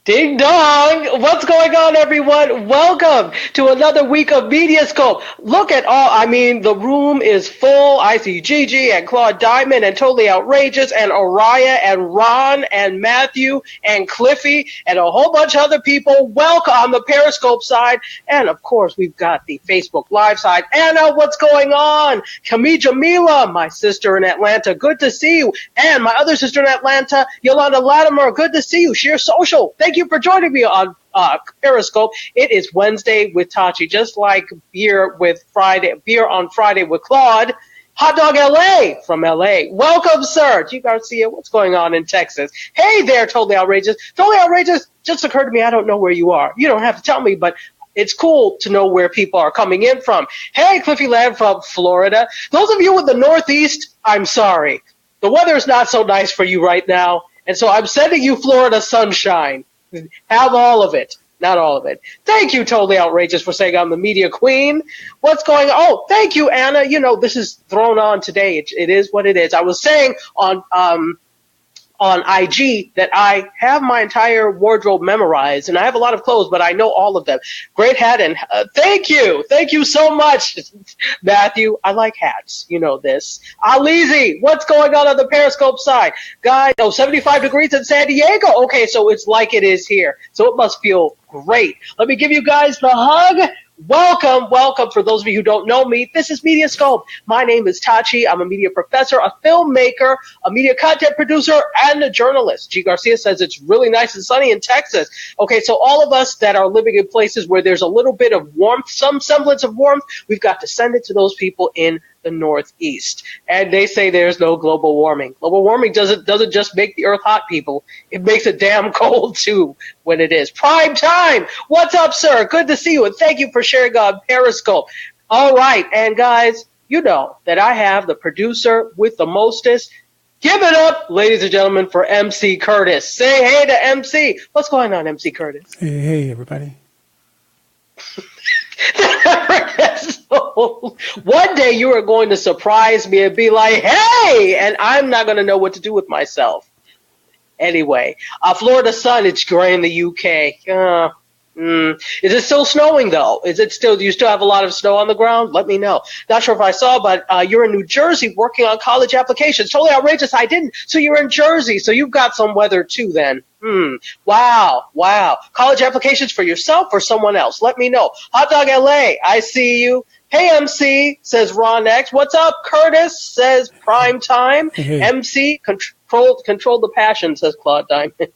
Ding dong! What's going on, everyone? Welcome to another week of MediaScope. Look at the room is full. I see Gigi and Claude Diamond and Totally Outrageous and Araya and Ron and Matthew and Cliffy and a whole bunch of other people. Welcome on the Periscope side. And, of course, we've got the Facebook Live side. Anna, what's going on? Jamila, my sister in Atlanta, good to see you. And my other sister in Atlanta, Yolanda Latimer, good to see you. Share Social, thank you for joining me on Periscope. It is Wednesday with Tachi, just like beer on Friday with Claude. Hot Dog LA from LA. Welcome, sir. G. Garcia, what's going on in Texas? Hey there, Totally Outrageous. Totally Outrageous just occurred to me. I don't know where you are. You don't have to tell me, but it's cool to know where people are coming in from. Hey, Cliffy Land from Florida. Those of you in the Northeast, I'm sorry. The weather's not so nice for you right now, and so I'm sending you Florida sunshine. Have all of it. Not all of it. Thank you, Totally Outrageous, for saying I'm the media queen. What's going on? Oh, thank you, Anna. You know, this is thrown on today. It is what it is. I was saying on IG that I have my entire wardrobe memorized, and I have a lot of clothes, but I know all of them. Great hat, and thank you so much, Matthew. I like hats, you know this. Alizi, what's going on the Periscope side? Guys, 75 degrees in San Diego. Okay, so it's like it is here, so it must feel great. Let me give you guys the hug. Welcome. For those of you who don't know me, this is MediaScope. My name is Tachi. I'm a media professor, a filmmaker, a media content producer, and a journalist. G. Garcia says it's really nice and sunny in Texas. Okay, so all of us that are living in places where there's a little bit of warmth, some semblance of warmth, we've got to send it to those people in the Northeast. And they say there's no global warming. Global warming doesn't just make the earth hot, people. It makes it damn cold, too, when it is. Prime time! What's up, sir? Good to see you, and thank you for sharing on Periscope. All right, and guys, you know that I have the producer with the mostest. Give it up, ladies and gentlemen, for MC Curtis. Say hey to MC. What's going on, MC Curtis? Hey, everybody. One day you are going to surprise me and be like, hey, and I'm not going to know what to do with myself. Anyway, Florida sun, it's gray in the UK. Is it still snowing, though? Do you still have a lot of snow on the ground? Let me know. Not sure if I saw, but you're in New Jersey working on college applications. Totally outrageous. I didn't. So you're in Jersey. So you've got some weather, too, then. Wow. College applications for yourself or someone else? Let me know. Hot Dog LA, I see you. Hey, MC, says Ron X. What's up, Curtis, says Prime Time. Hey. MC, control the passion, says Claude Diamond.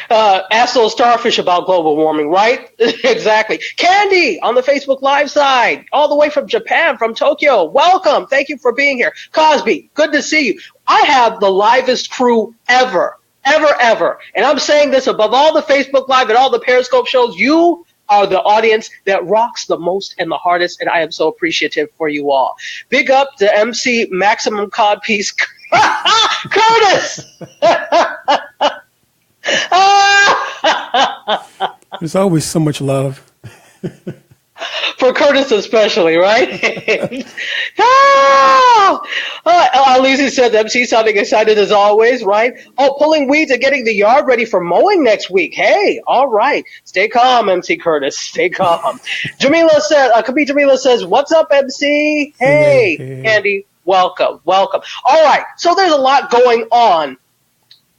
Ask those starfish about global warming, right? Exactly. Candy on the Facebook Live side, all the way from Japan, from Tokyo. Welcome. Thank you for being here. Cosby, good to see you. I have the livest crew ever. And I'm saying this above all the Facebook Live and all the Periscope shows. You are the audience that rocks the most and the hardest, and I am so appreciative for you all. Big up to MC Maximum Codpiece, Curtis! There's always so much love. For Curtis especially, right? Alizi said MC sounding excited as always, right? Oh, pulling weeds and getting the yard ready for mowing next week. Hey, all right. Stay calm, MC Curtis. Stay calm. Jamila says, what's up, MC? Hey. Andy, welcome. All right. So there's a lot going on.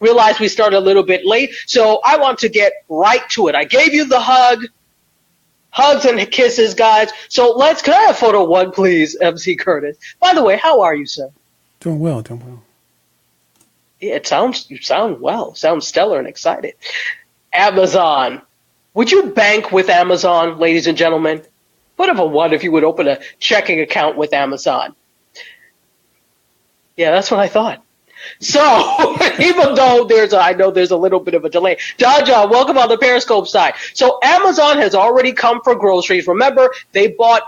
Realize we started a little bit late, so I want to get right to it. I gave you the hugs and kisses, guys. So can I have photo one, please, MC Curtis? By the way, how are you, sir? Doing well. Yeah, you sound well. Sound stellar and excited. Amazon. Would you bank with Amazon, ladies and gentlemen? Put up a 1 if you would open a checking account with Amazon. Yeah, that's what I thought. So, even though I know there's a little bit of a delay. Jaja, welcome on the Periscope side. So, Amazon has already come for groceries. Remember, they bought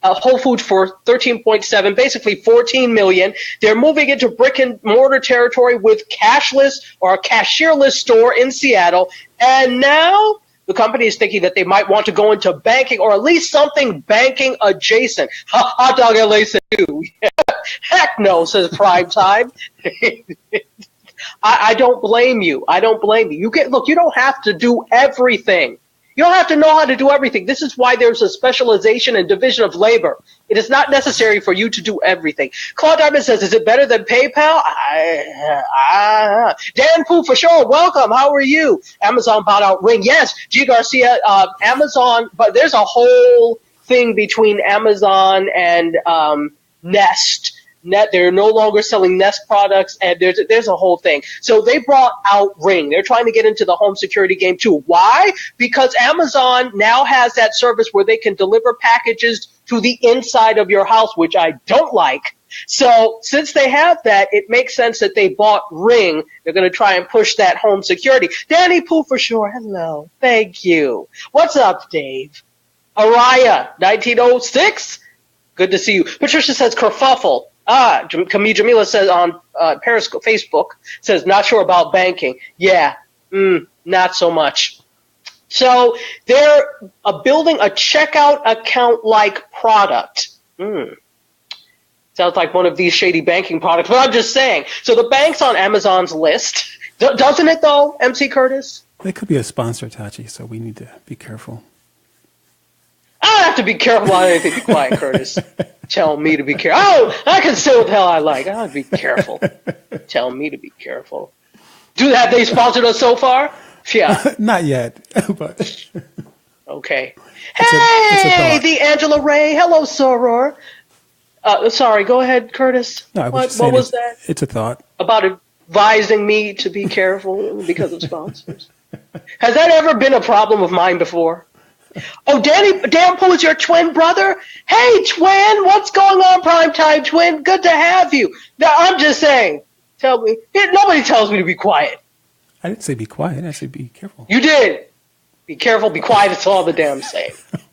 Whole Foods for $13.7, basically $14 million. They're moving into brick and mortar territory with cashless or a cashierless store in Seattle. And now the company is thinking that they might want to go into banking or at least something banking adjacent. Hot Dog LA said, yeah. Heck no, says Prime Time. I don't blame you. I don't blame you. You don't have to do everything. You don't have to know how to do everything. This is why there's a specialization and division of labor. It is not necessary for you to do everything. Claude Diamond says, is it better than PayPal? Dan Pooh, for sure. Welcome. How are you? Amazon bought out Ring. Yes. G. Garcia, Amazon, but there's a whole thing between Amazon and Nest. They're no longer selling Nest products, and there's a whole thing. So they brought out Ring. They're trying to get into the home security game too. Why? Because Amazon now has that service where they can deliver packages to the inside of your house, which I don't like. So since they have that, it makes sense that they bought Ring. They're going to try and push that home security. Danny Pooh, for sure. Hello. Thank you. What's up, Dave? Araya, 1906. Good to see you. Patricia says kerfuffle. Jamila says on Periscope, Facebook, says, not sure about banking. Yeah, not so much. So they're building a checkout account-like product. Sounds like one of these shady banking products, but I'm just saying. So the bank's on Amazon's list. Doesn't it, though, MC Curtis? They could be a sponsor, Tachi, so we need to be careful. I don't have to be careful about anything. Be quiet, Curtis. Tell me to be careful. Oh, I can say what the hell I like. I don't have to be careful. Tell me to be careful. Have they sponsored us so far? Yeah. Not yet, but okay. Hey, the Angela Ray. Hello, Soror. Sorry, go ahead, Curtis. No, what was that? It's a thought. About advising me to be careful because of sponsors. Has that ever been a problem of mine before? Oh, Dan Pooh is your twin brother? Hey, twin, what's going on, Primetime Twin? Good to have you. Now, I'm just saying, nobody tells me to be quiet. I didn't say be quiet. I said be careful. You did. Be careful, be quiet, it's all the damn same.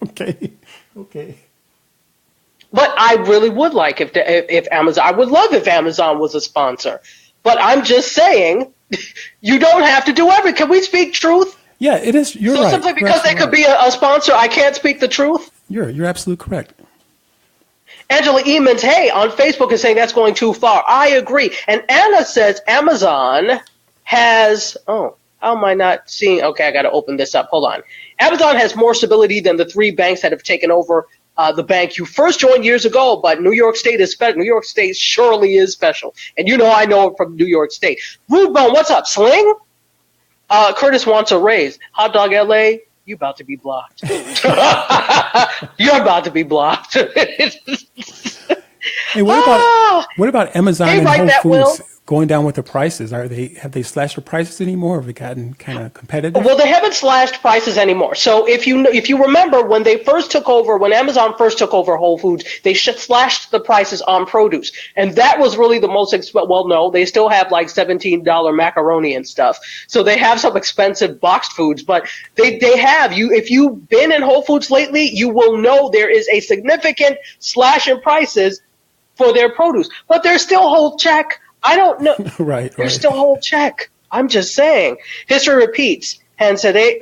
Okay. But I really would like if Amazon, I would love if Amazon was a sponsor. But I'm just saying, you don't have to do everything. Can we speak truth? Yeah, it is. You're right. So simply because they could be a sponsor, I can't speak the truth? You're absolutely correct. Angela Emons, hey, on Facebook is saying that's going too far. I agree. And Anna says Amazon has, how am I not seeing? Okay, I got to open this up. Hold on. Amazon has more stability than the three banks that have taken over the bank you first joined years ago, but New York State is special. New York State surely is special. And I know it from New York State. Rude Bone, what's up? Sling? Curtis wants a raise. Hot Dog LA, you about to be blocked. You're about to be blocked. Hey, what about Amazon and Whole Foods going down with the prices? Have they slashed the prices anymore? Have they gotten kind of competitive? Well, they haven't slashed prices anymore. So if you remember when Amazon first took over Whole Foods, they slashed the prices on produce, and that was really the most expensive. Well, no, they still have like $17 macaroni and stuff. So they have some expensive boxed foods, but they have If you've been in Whole Foods lately, you will know there is a significant slash in prices for their produce, but there's still whole check. I don't know. Right. There's still whole check. I'm just saying. History repeats. Hanseatic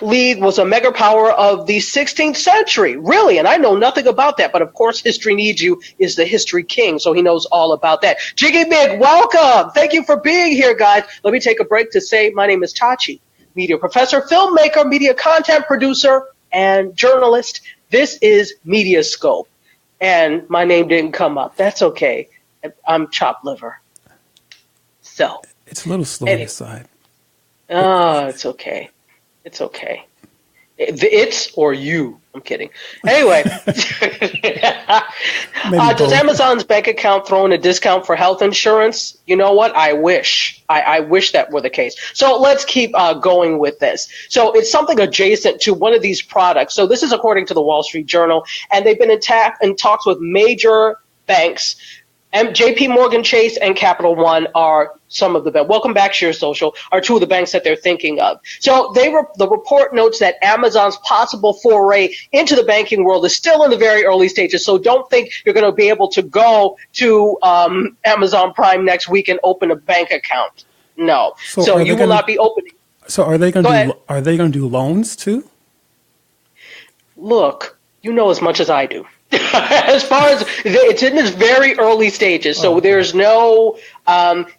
League was a mega power of the 16th century. Really? And I know nothing about that. But of course, History Needs You is the history king, so he knows all about that. Jiggy Big, welcome. Thank you for being here, guys. Let me take a break to say my name is Tachi, media professor, filmmaker, media content producer, and journalist. This is MediaScope. And my name didn't come up. That's okay. I'm chopped liver. So. It's a little slow on the side. Oh, it's okay. It's okay. It's or you. I'm kidding. Anyway. Does Amazon's bank account throw in a discount for health insurance? You know what? I wish. I wish that were the case. So let's keep going with this. So it's something adjacent to one of these products. So this is according to the Wall Street Journal, and they've been in talks with major banks. JP Morgan Chase and Capital One are some of the banks. Welcome Back, Share Social are two of the banks that they're thinking of. So the report notes that Amazon's possible foray into the banking world is still in the very early stages. So don't think you're going to be able to go to Amazon Prime next week and open a bank account. No. So you will not be opening. So are they going to do loans too? Look, you know as much as I do. As far as it's in its very early stages, so there's no.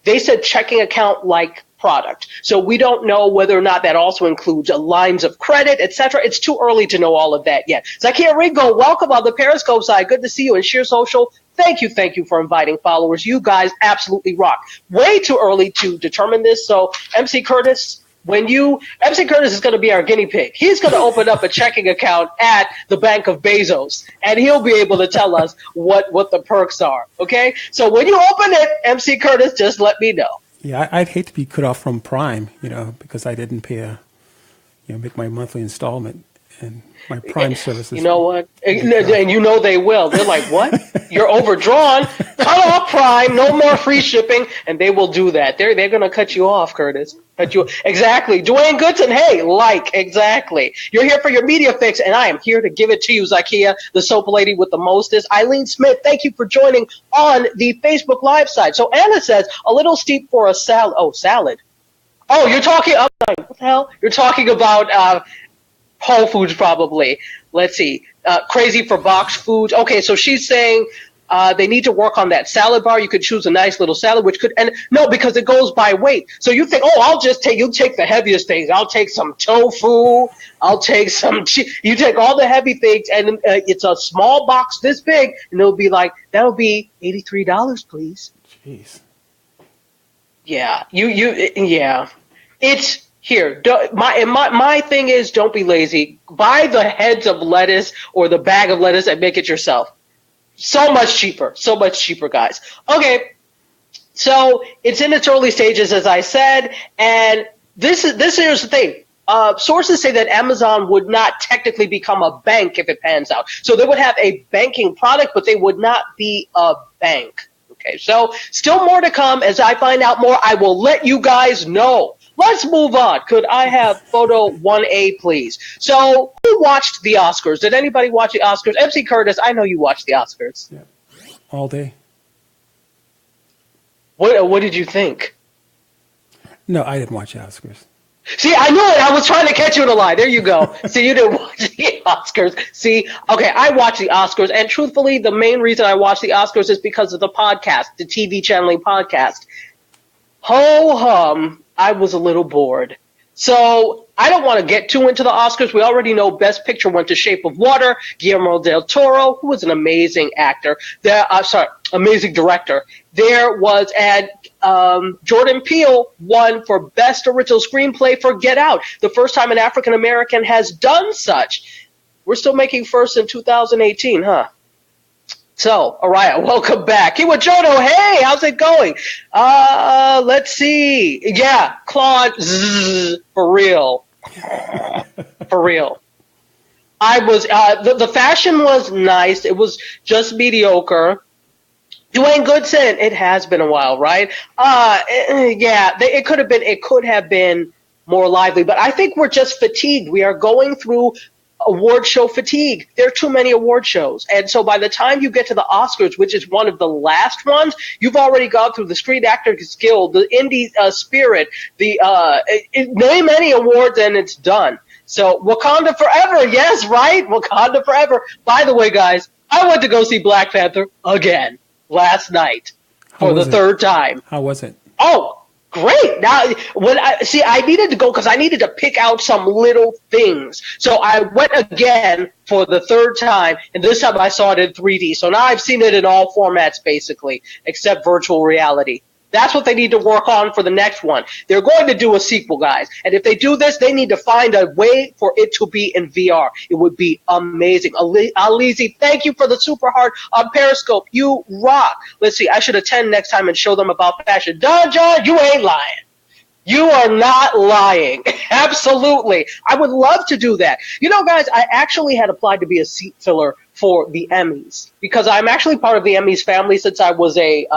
They said checking account like product, so we don't know whether or not that also includes lines of credit, etc. It's too early to know all of that yet. Zakia Ringo, welcome on the Periscope side. Good to see you. And Sheer Social, thank you for inviting followers. You guys absolutely rock. Way too early to determine this. So MC Curtis. MC Curtis is going to be our guinea pig. He's going to open up a checking account at the Bank of Bezos, and he'll be able to tell us what the perks are. Okay? So when you open it, MC Curtis, just let me know. Yeah, I'd hate to be cut off from Prime, because I didn't pay make my monthly installment and my Prime services. You know what? And they will. They're like, what? You're overdrawn. Cut off Prime. No more free shipping. And they will do that. They're going to cut you off, Curtis. Exactly. Dwayne Goodson, hey, exactly. You're here for your media fix, and I am here to give it to you, Zakia, the soap lady with the mostest. Eileen Smith, thank you for joining on the Facebook Live side. So Anna says, a little steep for a salad. Oh, salad. Oh, you're talking, what the hell? You're talking about Whole Foods probably. Let's see. Crazy for boxed foods. Okay, so she's saying they need to work on that salad bar. You could choose a nice little salad, because it goes by weight. So you think, you'll take the heaviest things. I'll take some tofu. I'll take some you take all the heavy things, and it's a small box this big, and it'll be like, that'll be $83, please. Jeez. Yeah, yeah. It's here. My thing is, don't be lazy. Buy the heads of lettuce or the bag of lettuce and make it yourself. So much cheaper, guys. Okay, so it's in its early stages, as I said, and this here's the thing. Sources say that Amazon would not technically become a bank if it pans out. So they would have a banking product, but they would not be a bank. Okay, so still more to come. As I find out more, I will let you guys know. Let's move on. Could I have photo 1A, please? So, who watched the Oscars? Did anybody watch the Oscars? MC Curtis, I know you watched the Oscars. Yeah. All day. What did you think? No, I didn't watch the Oscars. See, I knew it. I was trying to catch you in a lie. There you go. See, you didn't watch the Oscars. See, okay, I watched the Oscars, and truthfully, the main reason I watched the Oscars is because of the podcast, the TV channeling podcast. Ho-hum, I was a little bored. So I don't want to get too into the Oscars. We already know Best Picture went to Shape of Water. Guillermo del Toro, who was an amazing actor. Amazing director. There was, and Jordan Peele won for Best Original Screenplay for Get Out. The first time an African American has done such. We're still making first in 2018, huh? So, Araya, welcome back. Kiwa Jono, hey, how's it going? Let's see. Yeah, Claude, for real. For real. I was, the fashion was nice. It was just mediocre. Dwayne Goodson, it has been a while, right? It could have been more lively, but I think we're just fatigued. We are going through award show fatigue. There are too many award shows. And so by the time you get to the Oscars, which is one of the last ones, you've already gone through the Screen Actors Guild, the Indie Spirit, name any awards, and it's done. So Wakanda Forever, yes, right? Wakanda Forever. By the way, guys, I went to go see Black Panther again last night for the third time. How was it? Oh, great. Now, I needed to go because I needed to pick out some little things. So I went again for the third time, and this time I saw it in 3D. So now I've seen it in all formats, basically, except virtual reality. That's what they need to work on for the next one. They're going to do a sequel, guys. And if they do this, they need to find a way for it to be in VR. It would be amazing. Alizi, thank you for the super heart on Periscope. You rock. Let's see. I should attend next time and show them about fashion. Don John, you ain't lying. You are not lying. Absolutely. I would love to do that. You know, guys, I actually had applied to be a seat filler for the Emmys because I'm actually part of the Emmys family since I was a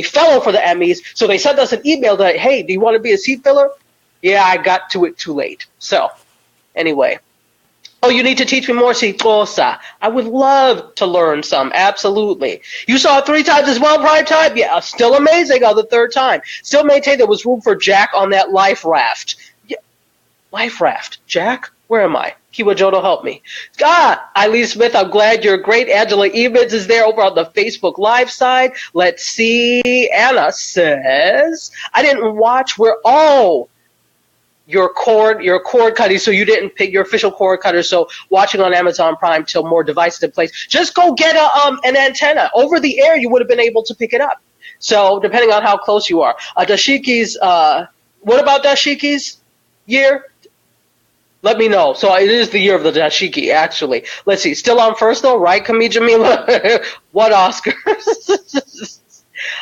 fellow for the Emmys. So they sent us an email that, hey, do you want to be a seat filler? Yeah, I got to it too late. So anyway. Oh, you need to teach me more, si cosa. I would love to learn some. Absolutely. You saw it 3 times as well, prime time? Yeah, still amazing on the 3rd time. Still maintain there was room for Jack on that life raft. Yeah, life raft. Jack? Where am I? Kiwa Jodo, help me. Eileen Smith, I'm glad you're great. Angela Evans is there over on the Facebook Live side. Let's see. Anna says, I didn't watch your cord cutting, so you didn't pick your official cord cutter, so watching on Amazon Prime till more devices in place. Just go get an antenna. Over the air, you would have been able to pick it up. So depending on how close you are. Dashiki's, what about Dashiki's year? Let me know. So it is the year of the dashiki, actually. Let's see. Still on first, though, right, Kami Jamila? What Oscars?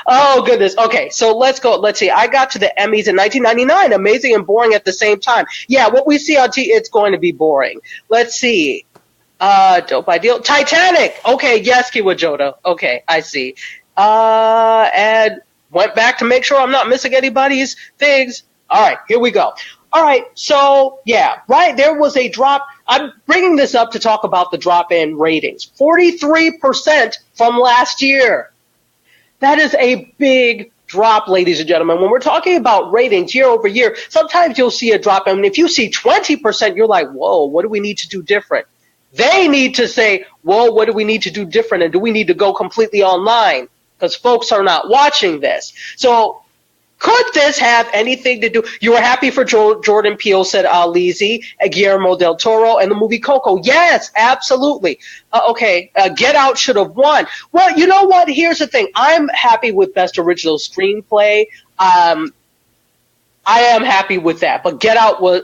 Oh, goodness. Okay, so let's go. Let's see. I got to the Emmys in 1999. Amazing and boring at the same time. Yeah, what we see on it's going to be boring. Let's see. Dope Ideal. Titanic. Okay, yes, Kiwa Joda. Okay, I see. And went back to make sure I'm not missing anybody's things. All right, here we go. All right, so, yeah, right, there was a drop. I'm bringing this up to talk about the drop in ratings. 43% from last year. That is a big drop, ladies and gentlemen. When we're talking about ratings year over year, sometimes you'll see a drop. I mean, if you see 20%, you're like, whoa, what do we need to do different? They need to say, whoa, what do we need to do different? And do we need to go completely online? Because folks are not watching this. So could this have anything to do? You were happy for Jordan Peele, said Alizi, Guillermo del Toro, and the movie Coco. Yes, absolutely. Get Out should have won. Well, you know what? Here's the thing. I'm happy with Best Original Screenplay. I am happy with that. But Get Out was...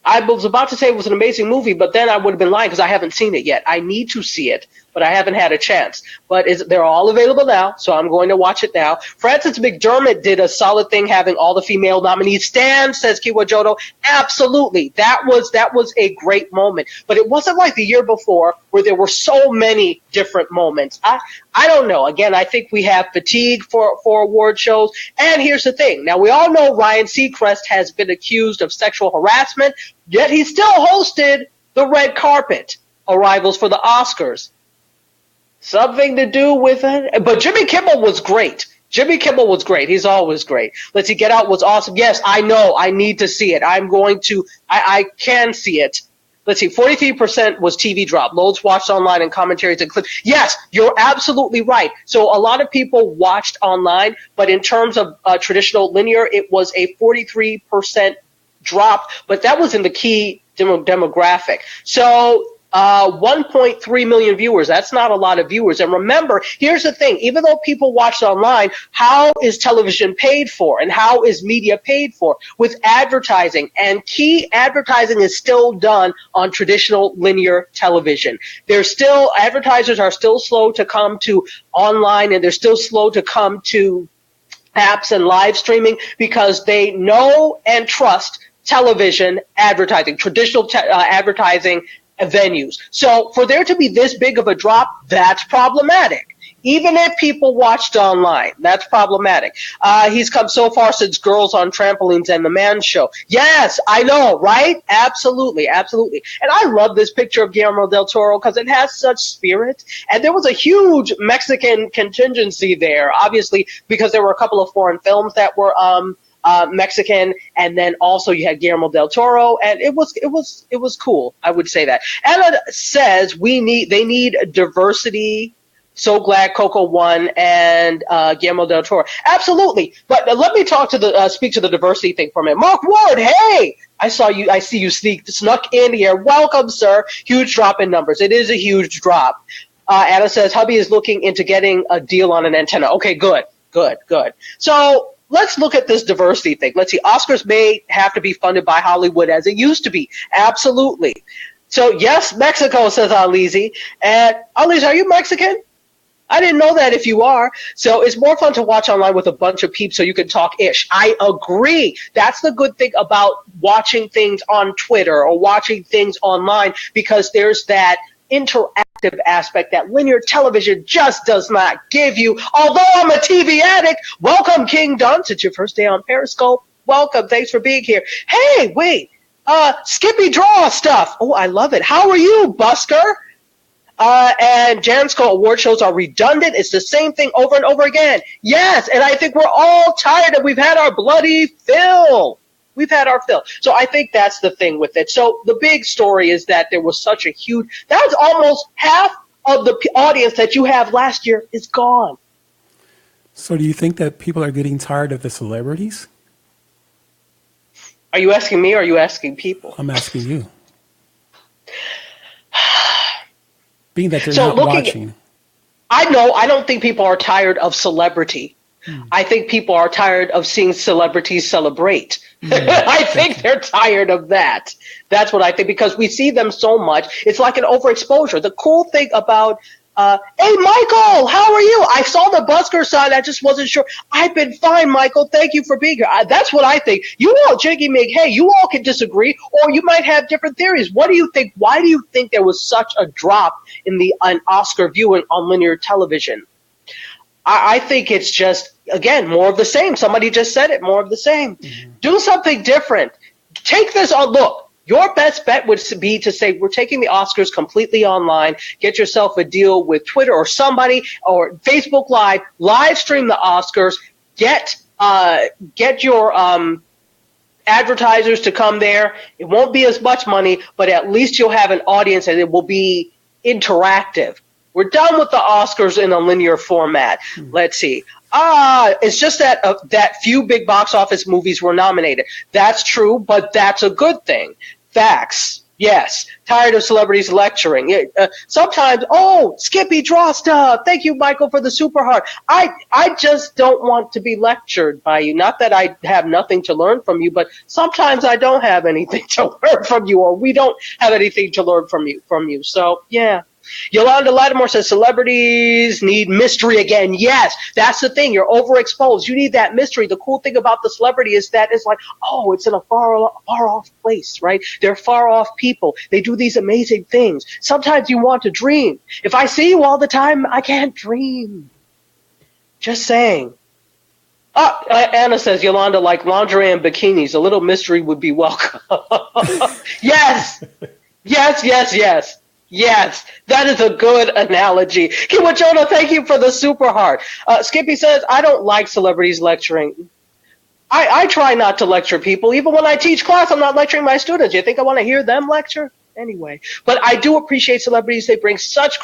I was about to say it was an amazing movie, but then I would have been lying because I haven't seen it yet. I need to see it, but I haven't had a chance. But they're all available now, so I'm going to watch it now. Frances McDermott did a solid thing having all the female nominees stand, says Kiwa Jodo. Absolutely. That was a great moment. But it wasn't like the year before where there were so many different moments. I don't know. Again, I think we have fatigue for award shows. And here's the thing. Now, we all know Ryan Seacrest has been accused of sexual harassment, yet he still hosted the red carpet arrivals for the Oscars. Something to do with it. But Jimmy Kimmel was great. Jimmy Kimmel was great. He's always great. Let's see. Get Out was awesome. Yes, I know. I need to see it. I can see it. Let's see. 43% was TV drop. Loads watched online and commentaries and clips. Yes, you're absolutely right. So a lot of people watched online, but in terms of traditional linear, it was a 43% drop, but that was in the key demographic. So 1.3 million viewers, that's not a lot of viewers. And remember, here's the thing, even though people watched online, how is television paid for and how is media paid for? With advertising, and key advertising is still done on traditional linear television. Advertisers are still slow to come to online, and they're still slow to come to apps and live streaming because they know and trust television advertising, traditional advertising venues. So for there to be this big of a drop, that's problematic. Even if people watched online, that's problematic. He's come so far since Girls on Trampolines and The Man Show. Yes, I know, right? Absolutely, absolutely. And I love this picture of Guillermo del Toro because it has such spirit. And there was a huge Mexican contingency there, obviously, because there were a couple of foreign films that were Mexican, and then also you had Guillermo del Toro, and it was cool. I would say that. Ella says they need diversity. So glad Coco won and Guillermo del Toro. Absolutely. But let me speak to the diversity thing for a minute. Mark Ward, hey, I see you snuck in here. Welcome, sir. Huge drop in numbers. It is a huge drop. Anna says hubby is looking into getting a deal on an antenna. Okay, good. So let's look at this diversity thing. Let's see. Oscars may have to be funded by Hollywood as it used to be. Absolutely. So, yes, Mexico, says Alizi. And Alizi, are you Mexican? I didn't know that if you are. So it's more fun to watch online with a bunch of peeps so you can talk ish. I agree. That's the good thing about watching things on Twitter or watching things online, because there's that interactive aspect that linear television just does not give you. Although I'm a TV addict, welcome King Dunce. It's your first day on Periscope. Welcome. Thanks for being here. Hey, wait. Skippy Draw stuff. Oh, I love it. How are you, Busker? And Jansco award shows are redundant. It's the same thing over and over again. Yes, and I think we're all tired and we've had our bloody fill. We've had our fill. So I think that's the thing with it. So the big story is that there was such a huge, that's almost half of the audience that you have last year is gone. So do you think that people are getting tired of the celebrities? Are you asking me or are you asking people? I'm asking you. Being that they're not watching. I don't think people are tired of celebrity. I think people are tired of seeing celebrities celebrate. I think they're tired of that. That's what I think, because we see them so much. It's like an overexposure. The cool thing about, hey, Michael, how are you? I saw the busker sign. I just wasn't sure. I've been fine, Michael. Thank you for being here. That's what I think. You all, Jiggy Mig, hey, you all can disagree, or you might have different theories. What do you think? Why do you think there was such a drop in an Oscar viewing on linear television? I think it's just, again, more of the same. Somebody just said it, more of the same. Do something different. Take this on. Look, your best bet would be to say, we're taking the Oscars completely online. Get yourself a deal with Twitter or somebody, or Facebook live stream the Oscars. Get your advertisers to come there. It won't be as much money, but at least you'll have an audience and it will be interactive. We're done with the Oscars in a linear format. Let's see. It's just that few big box office movies were nominated. That's true, but that's a good thing. Facts. Yes. Tired of celebrities lecturing. Sometimes, Skippy draw stuff. Thank you, Michael, for the super heart. I just don't want to be lectured by you. Not that I have nothing to learn from you, but sometimes I don't have anything to learn from you, or we don't have anything to learn from you. So, yeah. Yolanda Lattimore says celebrities need mystery again. Yes, that's the thing. You're overexposed. You need that mystery. The cool thing about the celebrity is that it's like, it's in a far off place, right? They're far off people. They do these amazing things. Sometimes you want to dream. If I see you all the time, I can't dream. Just saying. Anna says, Yolanda, like lingerie and bikinis, a little mystery would be welcome. Yes. Yes, that is a good analogy. Kiwachono, thank you for the super heart. Skippy says, I don't like celebrities lecturing. I try not to lecture people. Even when I teach class, I'm not lecturing my students. You think I want to hear them lecture? Anyway, but I do appreciate celebrities. They bring such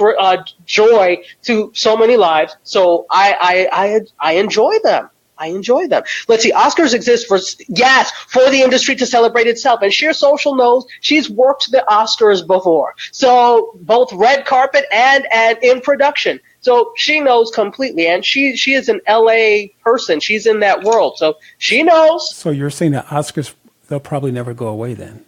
joy to so many lives. So I enjoy them. Let's see. Oscars exist for the industry to celebrate itself. And Sheer Social knows she's worked the Oscars before. So both red carpet and in production. So she knows completely. And she is an LA person. She's in that world. So she knows. So you're saying that Oscars, they'll probably never go away then?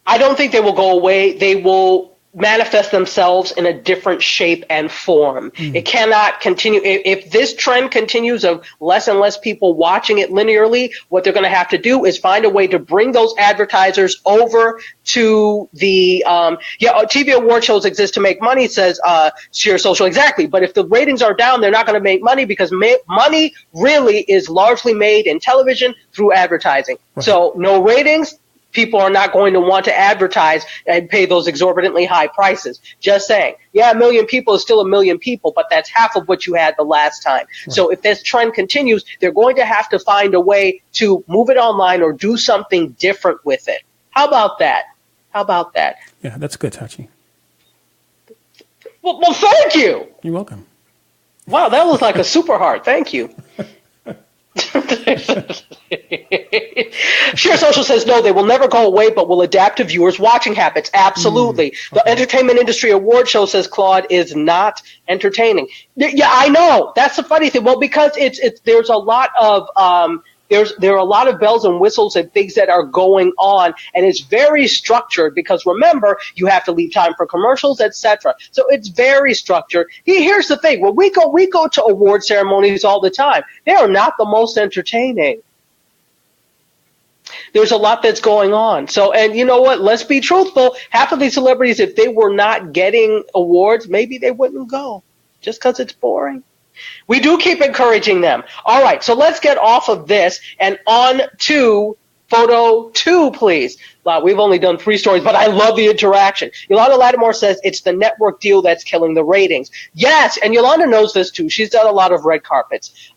I don't think they will go away. They will manifest themselves in a different shape and form. It cannot continue. If this trend continues of less and less people watching it linearly, what they're going to have to do is find a way to bring those advertisers over to the TV award shows exist to make money, says Sheer Social. Exactly. But if the ratings are down, they're not going to make money, because money really is largely made in television through advertising. Right. So no ratings, people are not going to want to advertise and pay those exorbitantly high prices. Just saying. Yeah, 1 million people is still 1 million people, but that's half of what you had the last time. Right. So if this trend continues, they're going to have to find a way to move it online or do something different with it. How about that? Yeah, that's good, Tachi. Well, thank you. You're welcome. Wow, that was like a super heart. Thank you. Sheer Social says, no, they will never go away, but will adapt to viewers' watching habits. Absolutely. The Entertainment Industry Award Show, says Claude, is not entertaining. Yeah, I know. That's the funny thing. Well, because there's a lot of there are a lot of bells and whistles and things that are going on, and it's very structured, because remember, you have to leave time for commercials, etc. So it's very structured. Here's the thing. When we go to award ceremonies all the time. They are not the most entertaining. There's a lot that's going on. So, and you know what? Let's be truthful. Half of these celebrities, if they were not getting awards, maybe they wouldn't go, just because it's boring. We do keep encouraging them. All right, so let's get off of this and on to photo 2, please. We've only done 3 stories, but I love the interaction. Yolanda Lattimore says it's the network deal that's killing the ratings. Yes, and Yolanda knows this too. She's done a lot of red carpets.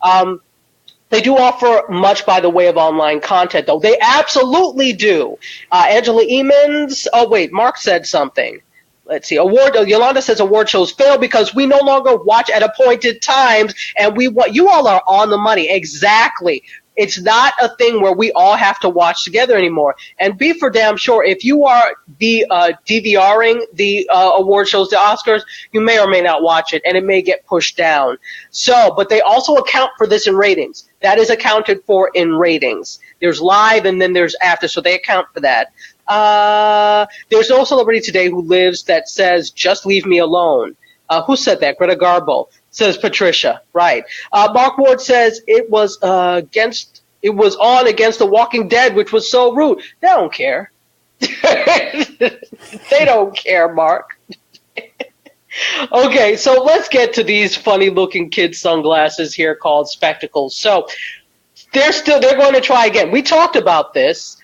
They do offer much by the way of online content, though. They absolutely do. Angela Emons. Oh, wait, Mark said something. Let's see. Yolanda says award shows fail because we no longer watch at appointed times, and you all are on the money. Exactly. It's not a thing where we all have to watch together anymore. And be for damn sure, if you are DVRing the award shows, the Oscars, you may or may not watch it, and it may get pushed down. So, but they also account for this in ratings. That is accounted for in ratings. There's live and then there's after, so they account for that. There's no celebrity today who lives that says, just leave me alone. Who said that? Greta Garbo. Says Patricia, right. Mark Ward says it was on against The Walking Dead, which was so rude. They don't care. They don't care, Mark. Okay, so let's get to these funny-looking kid sunglasses here called spectacles. So they're going to try again. We talked about this.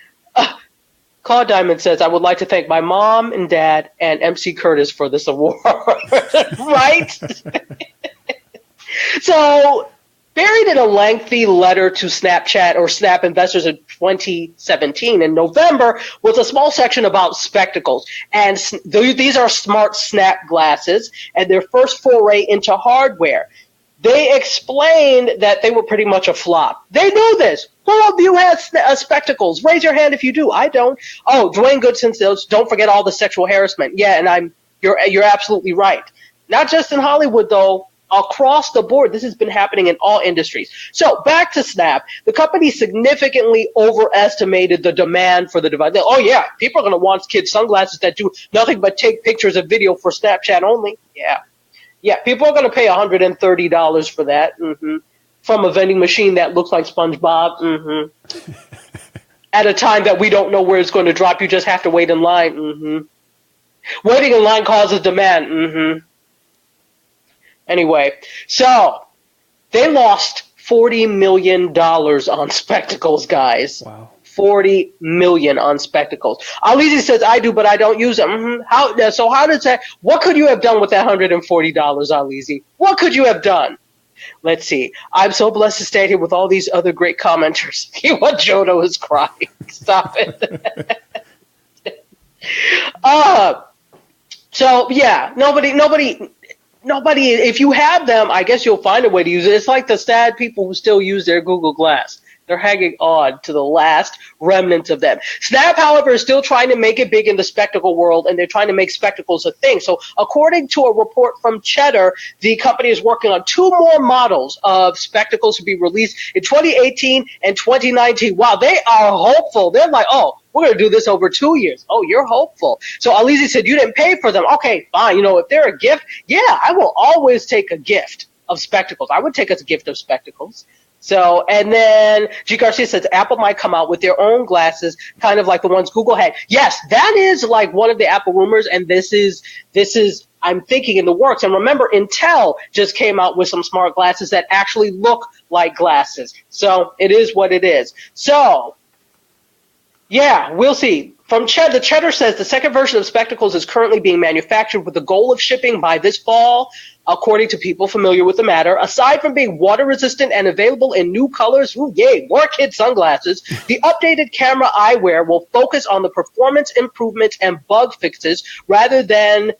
Claude Diamond says, I would like to thank my mom and dad and MC Curtis for this award. Right? So, buried in a lengthy letter to Snapchat or Snap investors in 2017 in November was a small section about spectacles. And these are smart Snap glasses and their first foray into hardware. They explained that they were pretty much a flop. They knew this. Who of you has spectacles? Raise your hand if you do. I don't. Oh, Dwayne Goodson says, don't forget all the sexual harassment. Yeah, and you're absolutely right. Not just in Hollywood, though. Across the board, this has been happening in all industries. So back to Snap. The company significantly overestimated the demand for the device. Oh, yeah, people are going to want kids' sunglasses that do nothing but take pictures and video for Snapchat only. Yeah, people are going to pay $130 for that. Mm-hmm. From a vending machine that looks like SpongeBob. Mm-hmm. At a time that we don't know where it's going to drop. You just have to wait in line. Mm-hmm. Waiting in line causes demand. Mm-hmm. Anyway, so they lost $40 million on spectacles, guys. Wow. $40 million on spectacles. Alizi says, I do, but I don't use them. Mm-hmm. How does that, what could you have done with that $140, Alizi? What could you have done? Let's see. I'm so blessed to stay here with all these other great commenters. What Jodo is crying. Stop it. So yeah, nobody, if you have them, I guess you'll find a way to use it. It's like the sad people who still use their Google Glass. They're hanging on to the last remnants of them. Snap, however, is still trying to make it big in the spectacle world, and they're trying to make spectacles a thing. So according to a report from Cheddar, the company is working on 2 more models of spectacles to be released in 2018 and 2019. Wow, they are hopeful. They're like, oh, we're going to do this over 2 years. Oh, you're hopeful. So Alizi said, you didn't pay for them. Okay, fine. If they're a gift, yeah, I will always take a gift of spectacles. I would take us a gift of spectacles. So, and then G. Garcia says Apple might come out with their own glasses, kind of like the ones Google had. Yes, that is like one of the Apple rumors, and this is I'm thinking in the works. And remember, Intel just came out with some smart glasses that actually look like glasses. So it is what it is. So, yeah, we'll see. From the Cheddar says the second version of spectacles is currently being manufactured with the goal of shipping by this fall, according to people familiar with the matter. Aside from being water resistant and available in new colors, ooh, yay, more kid sunglasses, the updated camera eyewear will focus on the performance improvements and bug fixes rather than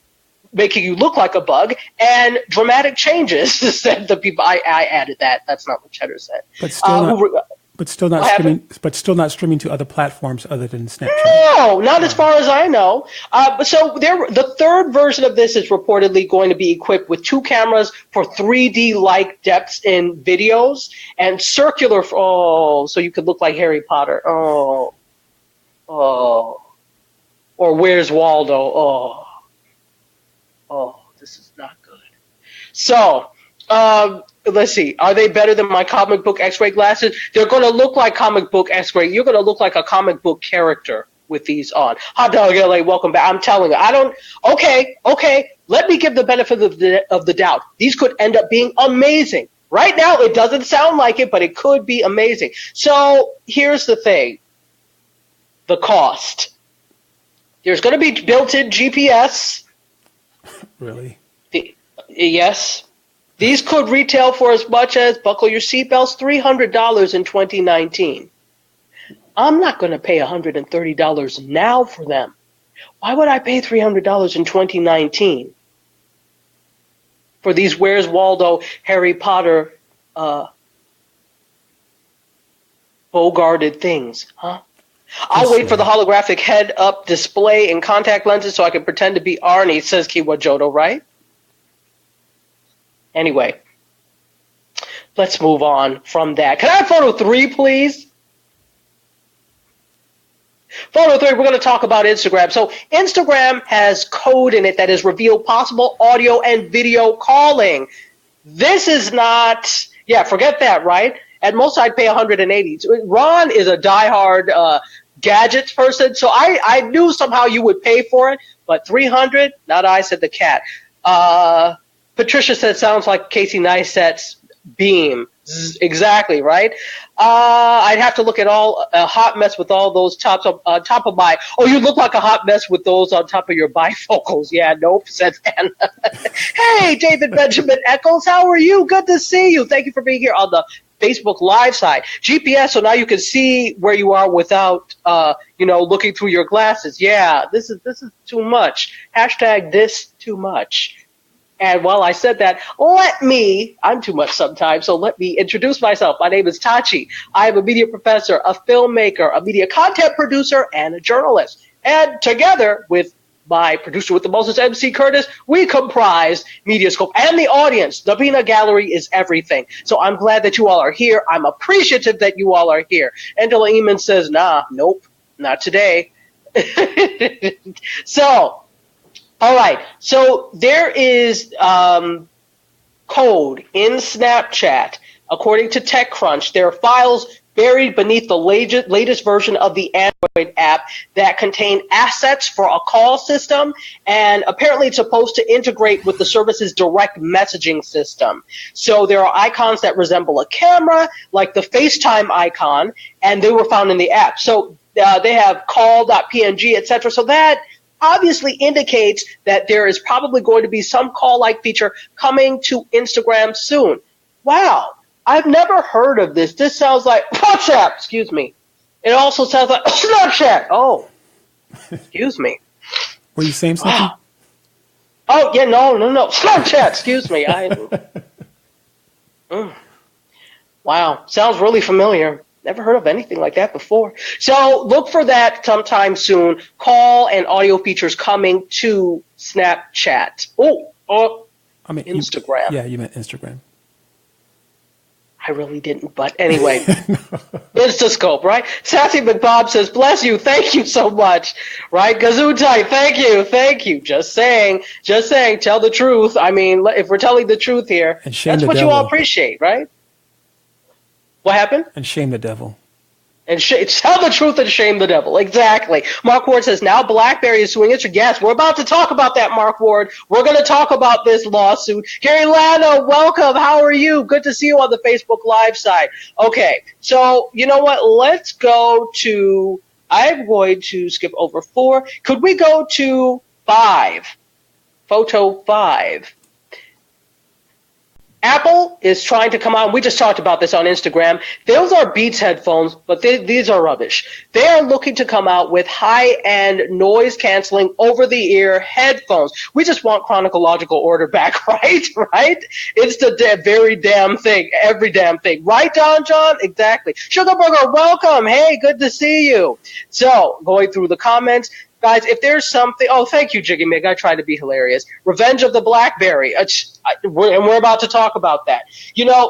making you look like a bug, and dramatic changes, said the people. I added that. That's not what Cheddar said. But still not streaming to other platforms other than Snapchat. No, not as far as I know. So the third version of this is reportedly going to be equipped with 2 cameras for 3D-like depths in videos and circular. So you could look like Harry Potter. Oh, or Where's Waldo? Oh, this is not good. So. Let's see. Are they better than my comic book X-ray glasses? They're going to look like comic book X-ray. You're going to look like a comic book character with these on. Hot Dog LA, welcome back. I'm telling you, okay. Let me give the benefit of the doubt. These could end up being amazing. Right now, it doesn't sound like it, but it could be amazing. So here's the thing. The cost. There's going to be built-in GPS. Really? Yes. These could retail for as much as, buckle your seatbelts, $300 in 2019. I'm not going to pay $130 now for them. Why would I pay $300 in 2019 for these Where's Waldo Harry Potter bogarted things, huh? I'll wait for the holographic head-up display and contact lenses so I can pretend to be Arnie, says Kiwa Jodo, right? Anyway, let's move on from that. Can I have photo 3, please? Photo 3, we're going to talk about Instagram. So Instagram has code in it that has revealed possible audio and video calling. This is not, forget that, right? At most, I'd pay $180. Ron is a diehard gadgets person, so I knew somehow you would pay for it, but $300? Not I, said the cat. Patricia said, sounds like Casey Neistat's Beam. Exactly, right? I'd have to look at a hot mess with all those tops on top of my, you look like a hot mess with those on top of your bifocals. Yeah, nope, says Anna. Hey, David Benjamin Eccles, how are you? Good to see you. Thank you for being here on the Facebook Live side. GPS, so now you can see where you are without, looking through your glasses. Yeah, this is too much. Hashtag this too much. And while I said that, I'm too much sometimes, so let me introduce myself. My name is Tachi. I am a media professor, a filmmaker, a media content producer, and a journalist. And together with my producer with the Moses, MC Curtis, we comprise MediaScope and the audience. The peanut gallery is everything. So I'm glad that you all are here. I'm appreciative that you all are here. Angela Eamon says, nope, not today. So, all right. So there is code in Snapchat. According to TechCrunch, there are files buried beneath the latest version of the Android app that contain assets for a call system, and apparently it's supposed to integrate with the service's direct messaging system. So there are icons that resemble a camera, like the FaceTime icon, and they were found in the app. So they have call.png, etc. So that obviously indicates that there is probably going to be some call-like feature coming to Instagram soon. Wow. I've never heard of this. This sounds like WhatsApp. Excuse me. It also sounds like Snapchat. Oh, excuse me. Were you saying something? Oh, yeah, no. Snapchat. Excuse me. Wow. Sounds really familiar. Never heard of anything like that before. So look for that sometime soon. Call and audio features coming to Snapchat. Instagram. You meant Instagram. I really didn't, but anyway. Instascope, right? Sassy McBob says, bless you, thank you so much. Right? Gazootai, thank you. Just saying, tell the truth. I mean, if we're telling the truth here, that's what you all appreciate, right? What happened? And shame the devil. And tell the truth and shame the devil. Exactly. Mark Ward says, now BlackBerry is suing Instagram. Yes, we're about to talk about that, Mark Ward. We're going to talk about this lawsuit. Gary Lano, welcome. How are you? Good to see you on the Facebook Live side. Okay, so you know what? Let's go to, I'm going to skip over 4. Could we go to 5? Photo 5. Apple is trying to come out. We just talked about this on Instagram. Those are Beats headphones, but these are rubbish. They are looking to come out with high-end noise-canceling, over-the-ear headphones. We just want chronological order back, right? Right? It's the very damn thing, every damn thing. Right, Don John? Exactly. Sugarburger, welcome. Hey, good to see you. So, going through the comments. Guys, if there's something, thank you, Jiggy Mig. I try to be hilarious. Revenge of the BlackBerry. And we're about to talk about that.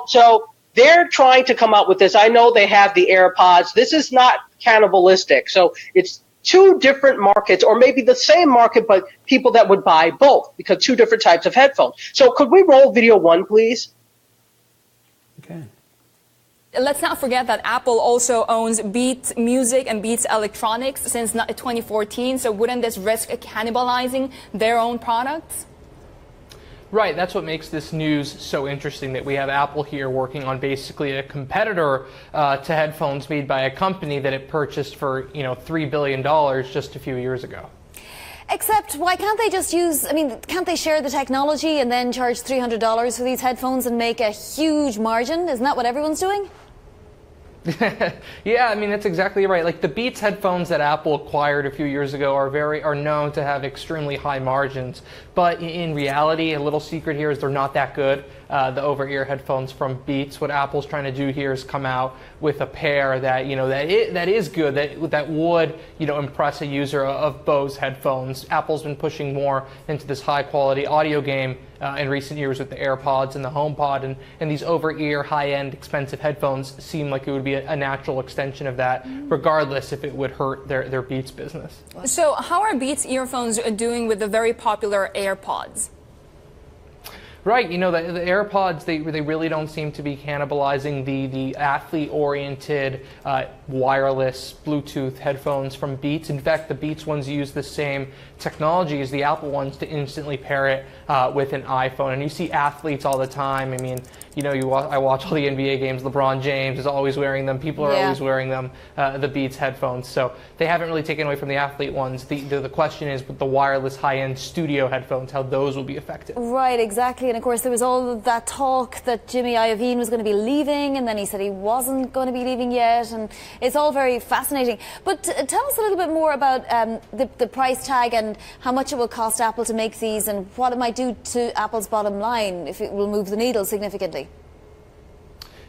So they're trying to come out with this. I know they have the AirPods. This is not cannibalistic. So it's 2 different markets, or maybe the same market, but people that would buy both, because 2 different types of headphones. So could we roll video 1, please? Okay. Let's not forget that Apple also owns Beats Music and Beats Electronics since 2014. So wouldn't this risk cannibalizing their own products? Right, that's what makes this news so interesting, that we have Apple here working on basically a competitor to headphones made by a company that it purchased for $3 billion just a few years ago. Except, why can't they just use, I mean, can't they share the technology and then charge $300 for these headphones and make a huge margin? Isn't that what everyone's doing? Yeah, I mean, that's exactly right. Like the Beats headphones that Apple acquired a few years ago are known to have extremely high margins. But in reality, a little secret here is they're not that good. The over-ear headphones from Beats. What Apple's trying to do here is come out with a pair that that is good, that would impress a user of Bose headphones. Apple's been pushing more into this high-quality audio game in recent years with the AirPods and the HomePod, and these over-ear, high-end, expensive headphones seem like it would be a natural extension of that, regardless if it would hurt their Beats business. So how are Beats earphones doing with the very popular AirPods? Right, the AirPods, they really don't seem to be cannibalizing the athlete-oriented wireless Bluetooth headphones from Beats. In fact, the Beats ones use the same technology as the Apple ones to instantly pair it with an iPhone. And you see athletes all the time. I mean, I watch all the NBA games. LeBron James is always wearing them. People are always wearing them, the Beats headphones. So they haven't really taken away from the athlete ones. The question is with the wireless high-end studio headphones, how those will be affected. Right, exactly. And of course, there was all of that talk that Jimmy Iovine was going to be leaving, and then he said he wasn't going to be leaving yet. And it's all very fascinating. But tell us a little bit more about the price tag and how much it will cost Apple to make these and what it might do to Apple's bottom line, if it will move the needle significantly.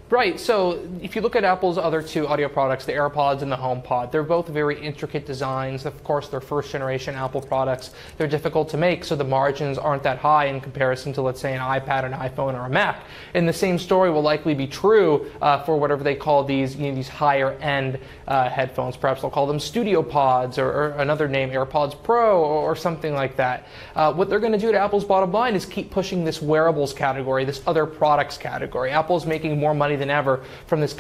Right, so if you look at Apple's other two audio products, the AirPods and the HomePod, they're both very intricate designs. Of course, they're first-generation Apple products. They're difficult to make, so the margins aren't that high in comparison to, let's say, an iPad, an iPhone, or a Mac. And the same story will likely be true for whatever they call these, these higher-end headphones. Perhaps they'll call them Studio Pods or another name, AirPods Pro or something like that. What they're going to do to Apple's bottom line is keep pushing this wearables category, this other products category. Apple's making more money than ever from this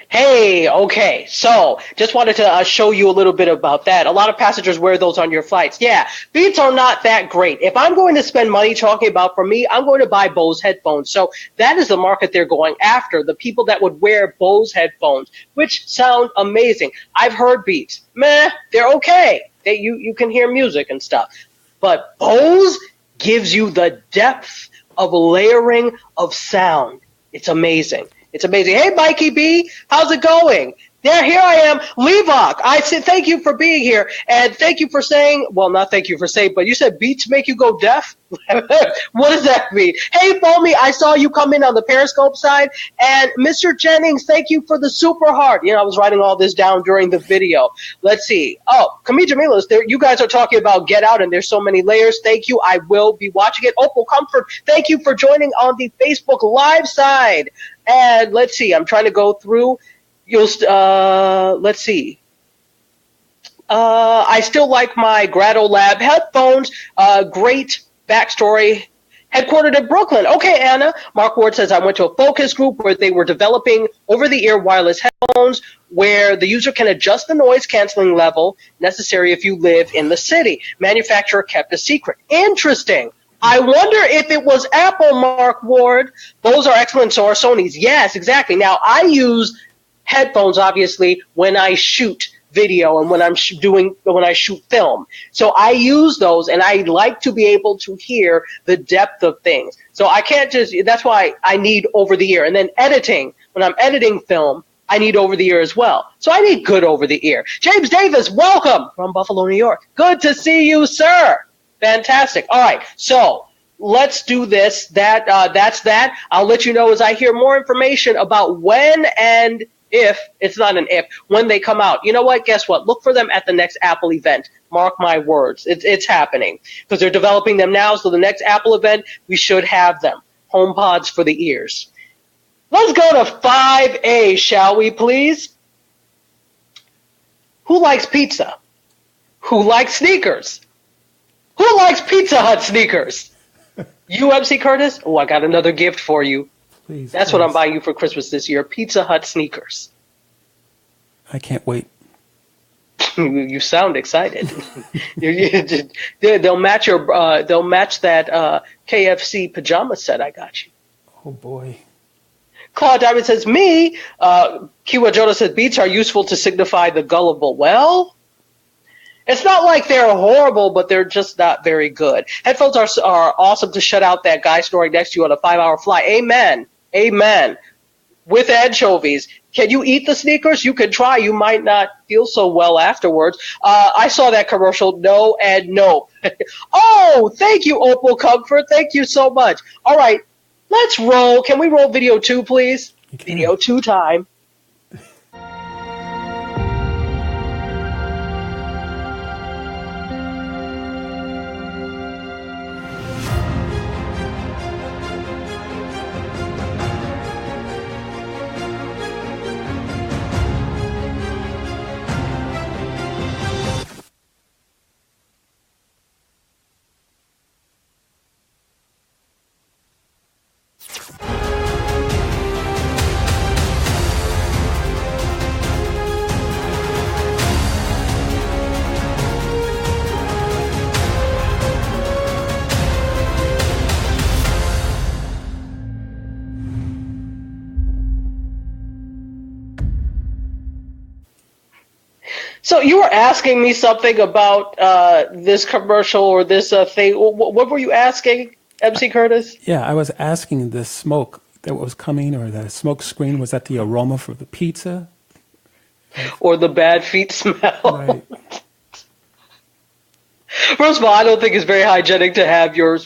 Hey, okay, so just wanted to show you a little bit about that. A lot of passengers wear those on your flights. Yeah, Beats are not that great. If I'm going to spend money talking about, for me, I'm going to buy Bose headphones. So that is the market they're going after, the people that would wear Bose headphones, which sound amazing. I've heard Beats. Meh, they're okay. You can hear music and stuff. But Bose gives you the depth of layering of sound. It's amazing. It's amazing. Hey, Mikey B, how's it going? Yeah, here I am, Levok. I said thank you for being here, and thank you for saying, well, not thank you for saying, but you said Beats make you go deaf? What does that mean? Hey, Foamy, I saw you come in on the Periscope side, and Mr. Jennings, thank you for the super heart. I was writing all this down during the video. Let's see. Oh, Camille Jamilas, you guys are talking about Get Out, and there's so many layers. Thank you. I will be watching it. Opal Comfort, thank you for joining on the Facebook Live side. And let's see, I'm trying to go through. Let's see. I still like my Grado Lab headphones. Great backstory. Headquartered in Brooklyn. Okay, Anna. Mark Ward says, I went to a focus group where they were developing over-the-ear wireless headphones where the user can adjust the noise canceling level necessary if you live in the city. Manufacturer kept a secret. Interesting. I wonder if it was Apple, Mark Ward. Those are excellent, so are Sony's. Yes, exactly. Now, I use headphones, obviously, when I shoot video and when I'm when I shoot film. So I use those, and I like to be able to hear the depth of things. So I can't that's why I need over-the-ear. And then editing, when I'm editing film, I need over-the-ear as well. So I need good over-the-ear. James Davis, welcome from Buffalo, New York. Good to see you, sir. Fantastic. All right, so let's do this. That's that. I'll let you know as I hear more information about when and if, it's not an if, when they come out. You know what? Guess what? Look for them at the next Apple event. Mark my words. It's happening because they're developing them now. So the next Apple event, we should have them. HomePods for the ears. Let's go to 5A, shall we, please? Who likes pizza? Who likes sneakers? Who likes Pizza Hut sneakers? You, MC Curtis? Oh, I got another gift for you. Please. That's what I'm buying you for Christmas this year. Pizza Hut sneakers. I can't wait. You sound excited. They'll match that KFC pajama set I got you. Oh boy. Claude Diamond says, me. Kiwa Joda says, beats are useful to signify the gullible. Well, It's not like they're horrible, but they're just not very good. Headphones are awesome to shut out that guy snoring next to you on a 5-hour flight. Amen. Amen. With anchovies. Can you eat the sneakers? You can try. You might not feel so well afterwards. I saw that commercial. No and no. Oh, thank you, Opal Comfort. Thank you so much. All right, let's roll. Can we roll video 2, please? Video 2 time. So you were asking me something about this commercial or this thing. What were you asking, MC Curtis? Yeah, I was asking the smoke that was coming, or the smoke screen, was that the aroma for the pizza? Or the bad feet smell? Right. First of all, I don't think it's very hygienic to have your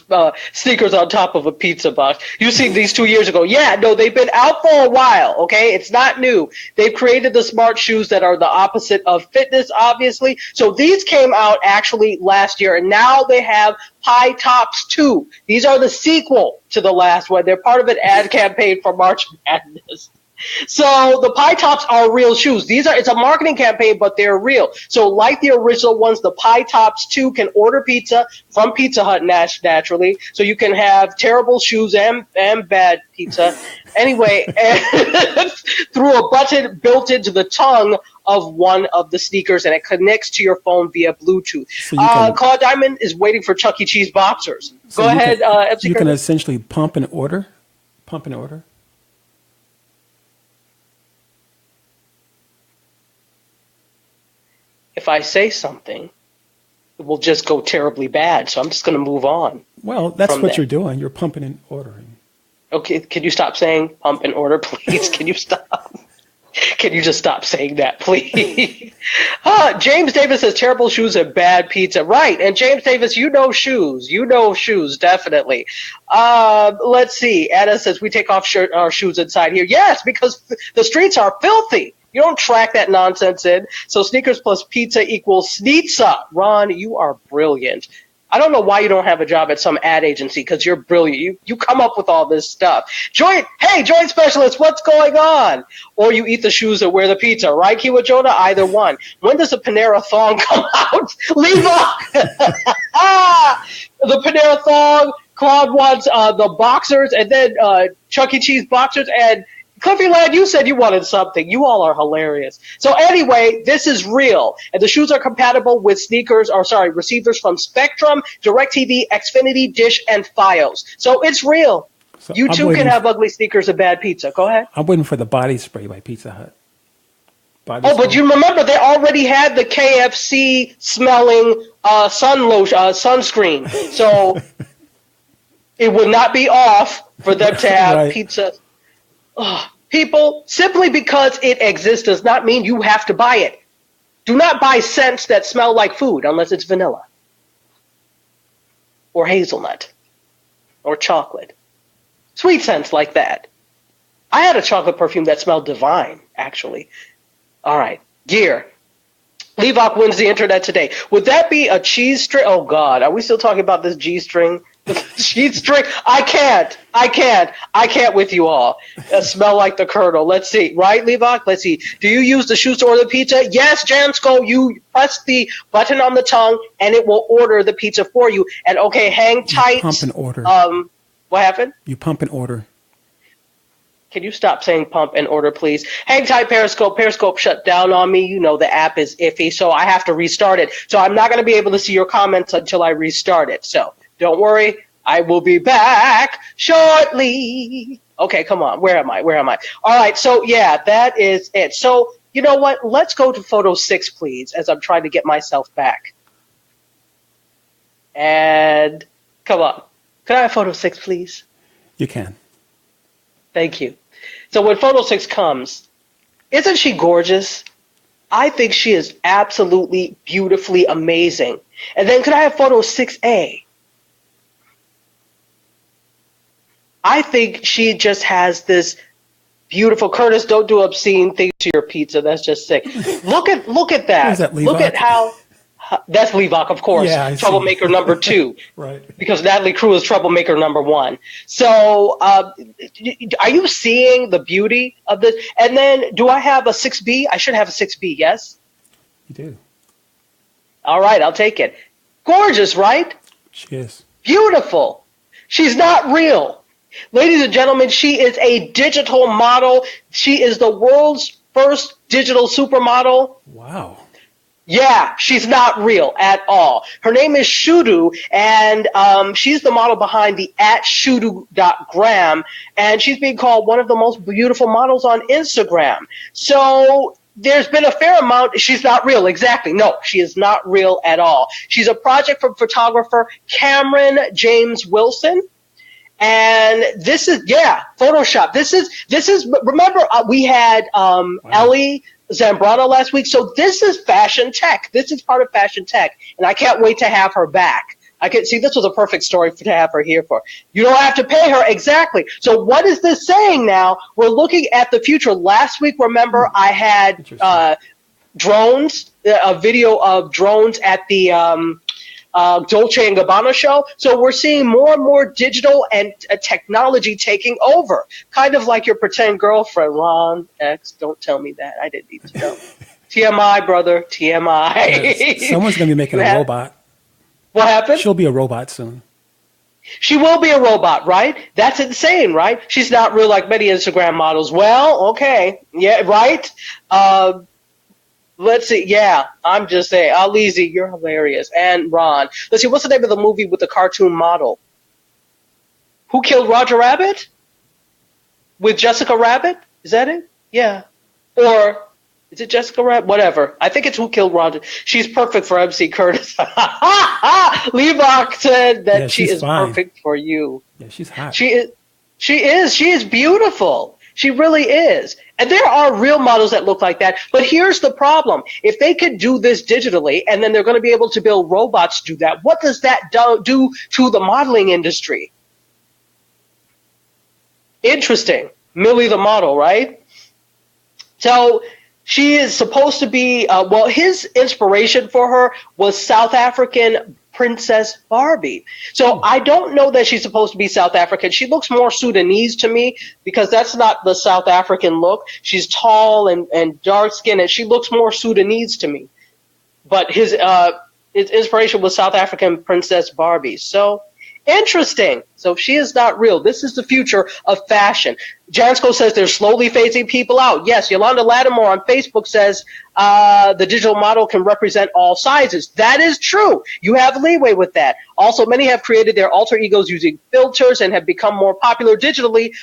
sneakers on top of a pizza box. You seen these 2 years ago. Yeah, no, they've been out for a while, okay? It's not new. They've created the smart shoes that are the opposite of fitness, obviously. So these came out actually last year, and now they have high tops too. These are the sequel to the last one. They're part of an ad campaign for March Madness. So the Pie Tops are real shoes. It's a marketing campaign, but they're real. So like the original ones, the Pie Tops 2 can order pizza from Pizza Hut naturally. So you can have terrible shoes and bad pizza. Anyway, through a button built into the tongue of one of the sneakers, and it connects to your phone via Bluetooth. So Claude Diamond is waiting for Chuck E. Cheese boxers. So Go ahead, MC You Curtis. can essentially pump and order? Pump and order? If I say something, it will just go terribly bad. So I'm just going to move on. Well, that's what you're doing. You're pumping and ordering. Okay, can you stop saying pump and order, please? Can you stop? Can you just stop saying that, please? James Davis says terrible shoes and bad pizza. Right, and James Davis, you know shoes. You know shoes, definitely. Let's see. Anna says we take off our shoes inside here. Yes, because the streets are filthy. You don't track that nonsense in. So sneakers plus pizza equals snitza. Ron, you are brilliant. I don't know why you don't have a job at some ad agency, because you're brilliant. You come up with all this stuff. Joint specialist, what's going on? Or you eat the shoes or wear the pizza, right, Kiwa Jonah? Either one. When does a Panera thong come out? Leave off! The Panera thong, Claude wants the boxers, and then Chuck E. Cheese boxers, and Cliffy Land, you said you wanted something. You all are hilarious. So anyway, this is real. And the shoes are compatible with receivers from Spectrum, DirecTV, Xfinity, Dish, and Fios. So it's real. So you too can have ugly sneakers and bad pizza. Go ahead. I'm waiting for the body spray by Pizza Hut. But you remember they already had the KFC smelling sunscreen. So it would not be off for them to have pizza. People, simply because it exists does not mean you have to buy it. Do not buy scents that smell like food unless it's vanilla or hazelnut or chocolate. Sweet scents like that. I had a chocolate perfume that smelled divine, actually. All right, gear. Levok wins the internet today. Would that be a cheese string? Oh, God. Are we still talking about this G-string? Cheese string? I can't with you all. Smell like the Colonel. Let's see. Right, Levok? Let's see. Do you use the shoes to order the pizza? Yes, Jansko. You press the button on the tongue, and it will order the pizza for you. And, okay, hang tight. You pump and order. What happened? You pump and order. Can you stop saying pump and order, please? Hang tight, Periscope. Periscope shut down on me. You know the app is iffy, so I have to restart it. So I'm not going to be able to see your comments until I restart it. So don't worry. I will be back shortly. Okay, come on. Where am I? All right, so yeah, that is it. So You know what? Let's go to photo 6, please, as I'm trying to get myself back. And come on. Could I have photo 6, please? You can. Thank you. So when photo 6 comes, isn't she gorgeous? I think she is absolutely beautifully amazing. And then could I have photo 6A? I think she just has this beautiful. Curtis, don't do obscene things to your pizza. That's just sick. Look at that. Is that Look at how. That's Levock, of course. Yeah, troublemaker number 2. Right. Because Natalie Crew is troublemaker number 1. So, are you seeing the beauty of this? And then, do I have a 6B? I should have a 6B. Yes. You do. All right, I'll take it. Gorgeous, right? She is. Beautiful. She's not real. Ladies and gentlemen, she is a digital model. She is the world's first digital supermodel. Wow. Yeah, she's not real at all. Her name is Shudu, and she's the model behind the @shudu.gram, and she's being called one of the most beautiful models on Instagram. So there's been a fair amount. She's not real, exactly. No, she is not real at all. She's a project from photographer Cameron James Wilson. And this is, Photoshop. This is, remember, we had Ellie Zambrano last week. So this is fashion tech. This is part of fashion tech. And I can't wait to have her back. I can see this was a perfect story to have her here for. You don't have to pay her. Exactly. So what is this saying now? We're looking at the future. Last week, remember, I had drones, a video of drones at the Dolce & Gabbana show. So we're seeing more and more digital and technology taking over. Kind of like your pretend girlfriend, Ron X. Don't tell me that. I didn't need to know. TMI, brother. TMI. Yes. Someone's going to be making a robot. What happened? She'll be a robot soon. She will be a robot, right? That's insane, right? She's not real like many Instagram models. Well, okay. Yeah, right? Let's see. Yeah, I'm just saying. Alizi, you're hilarious. And Ron. Let's see. What's the name of the movie with the cartoon model? Who Killed Roger Rabbit? With Jessica Rabbit? Is that it? Yeah. Or is it Jessica Rabbit? Whatever. I think it's Who Killed Roger. She's perfect for MC Curtis. Levock said that she is fine. Perfect for you. Yeah, she's hot. She is. She is beautiful. She really is. And there are real models that look like that. But here's the problem. If they could do this digitally and then they're going to be able to build robots to do that, what does that do to the modeling industry? Interesting. Millie the model, right? So she is supposed to be, his inspiration for her was South African Princess Barbie. So I don't know that she's supposed to be South African. She looks more Sudanese to me because that's not the South African look. She's tall and dark skinned and she looks more Sudanese to me. But his inspiration was South African Princess Barbie. So interesting. So she is not real. This is the future of fashion. Jansko says they're slowly phasing people out. Yes, Yolanda Lattimore on Facebook says the digital model can represent all sizes. That is true. You have leeway with that. Also, many have created their alter egos using filters and have become more popular digitally.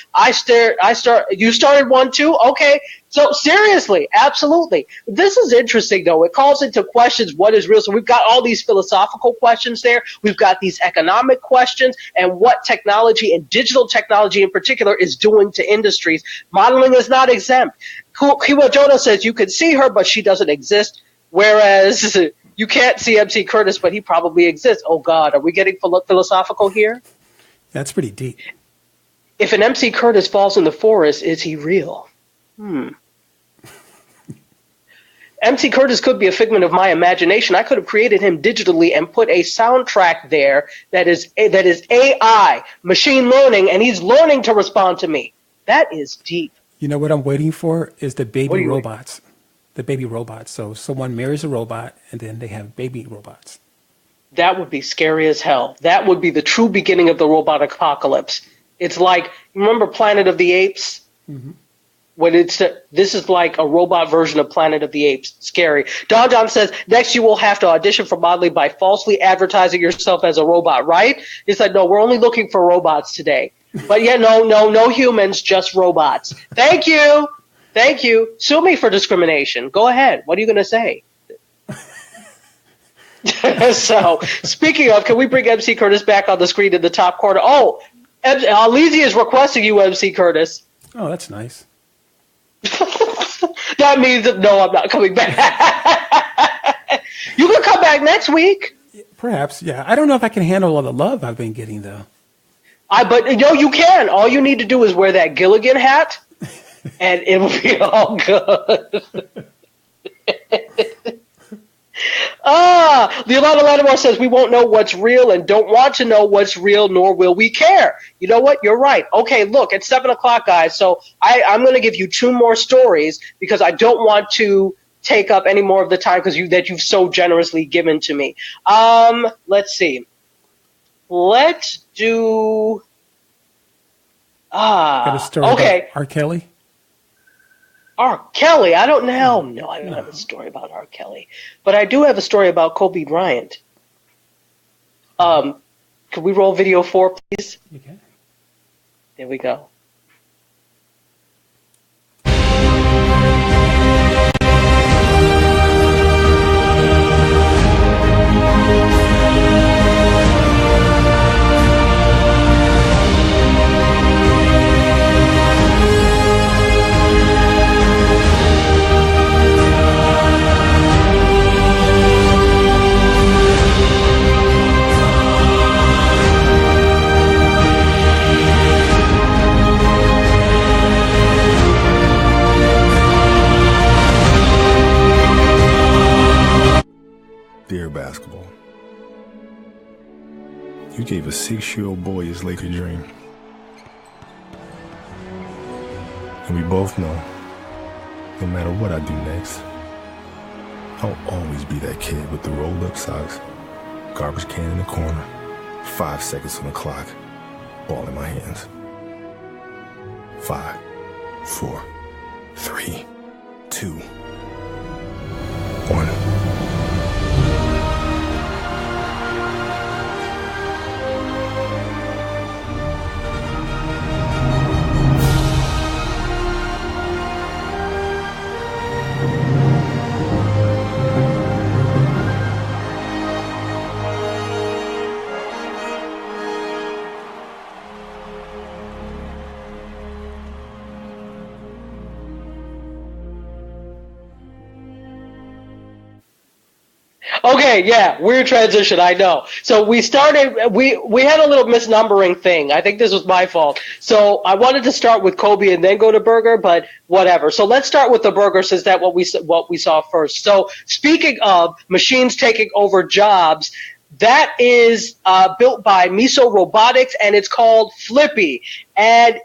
You started one too? Okay. So seriously, absolutely. This is interesting though. It calls into questions what is real. So we've got all these philosophical questions there. We've got these economic questions and what technology and digital technology in particular is doing to industries. Modeling is not exempt. Kiwa Jonah says you can see her, but she doesn't exist. Whereas you can't see MC Curtis, but he probably exists. Oh God, are we getting philosophical here? That's pretty deep. If an MC Curtis falls in the forest, is he real? MC Curtis could be a figment of my imagination. I could have created him digitally and put a soundtrack there that is AI, machine learning, and he's learning to respond to me. That is deep. You know what I'm waiting for is the baby robots. The baby robots. So someone marries a robot and then they have baby robots. That would be scary as hell. That would be the true beginning of the robot apocalypse. It's like, remember Planet of the Apes? Mm-hmm. When this is like a robot version of Planet of the Apes. Scary. Don John says, next you will have to audition for modeling by falsely advertising yourself as a robot, right? It's like, no, we're only looking for robots today. But yeah, no humans, just robots. Thank you. Thank you. Sue me for discrimination. Go ahead. What are you going to say? So, speaking of, can we bring MC Curtis back on the screen in the top corner? Oh, Alizi is requesting you, MC Curtis. Oh, that's nice. That means that, no, I'm not coming back. You can come back next week. Perhaps, yeah. I don't know if I can handle all the love I've been getting, though. But no, you can. All you need to do is wear that Gilligan hat, and it will be all good. Leonardo Lattimore says we won't know what's real and don't want to know what's real, nor will we care. You know what? You're right. Okay, look, it's 7 o'clock, guys. So I'm going to give you 2 more stories because I don't want to take up any more of the time that you've so generously given to me. Let's see. Let's do. Got a story okay. About R. Kelly. R. Kelly, I don't know. No, I don't have a story about R. Kelly, but I do have a story about Kobe Bryant. Could we roll video 4, please? You can. There we go. Dear basketball, you gave a 6-year-old boy his Laker dream. And we both know, no matter what I do next, I'll always be that kid with the rolled up socks, garbage can in the corner, 5 seconds on the clock, ball in my hands. 5, 4, 3, 2, 1. Okay, yeah, weird transition, I know. So we started, we had a little misnumbering thing. I think this was my fault. So I wanted to start with Kobe and then go to Burger, but whatever. So let's start with the Burger since that's what we saw first. So speaking of machines taking over jobs, that is built by Miso Robotics, and it's called Flippy. And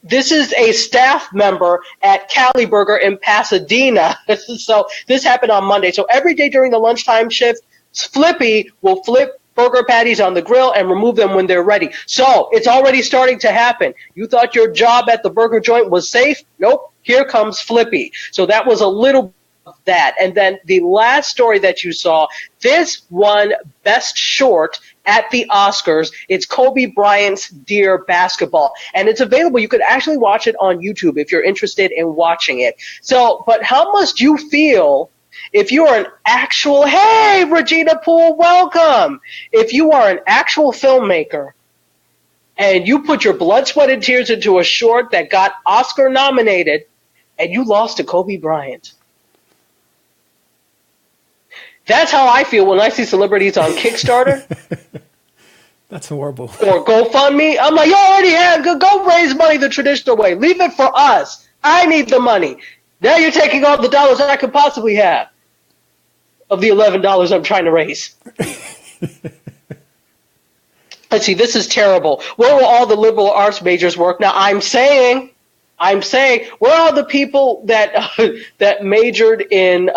this is a staff member at Cali Burger in Pasadena. So this happened on Monday. So every day during the lunchtime shift, Flippy will flip burger patties on the grill and remove them when they're ready. So it's already starting to happen. You thought your job at the burger joint was safe? Nope. Here comes Flippy. So that was a little of that. And then the last story that you saw, this won Best Short at the Oscars. It's Kobe Bryant's Dear Basketball, and it's available. You could actually watch it on YouTube if you're interested in watching it. So, but how must you feel if you are an actual, hey, Regina Poole, welcome. If you are an actual filmmaker and you put your blood, sweat, and tears into a short that got Oscar nominated and you lost to Kobe Bryant? That's how I feel when I see celebrities on Kickstarter. That's horrible. Or GoFundMe. I'm like, you already have. Go raise money the traditional way. Leave it for us. I need the money. Now you're taking all the dollars I could possibly have of the $11 I'm trying to raise. Let's see. This is terrible. Where will all the liberal arts majors work? Now, I'm saying, where are the people that majored in,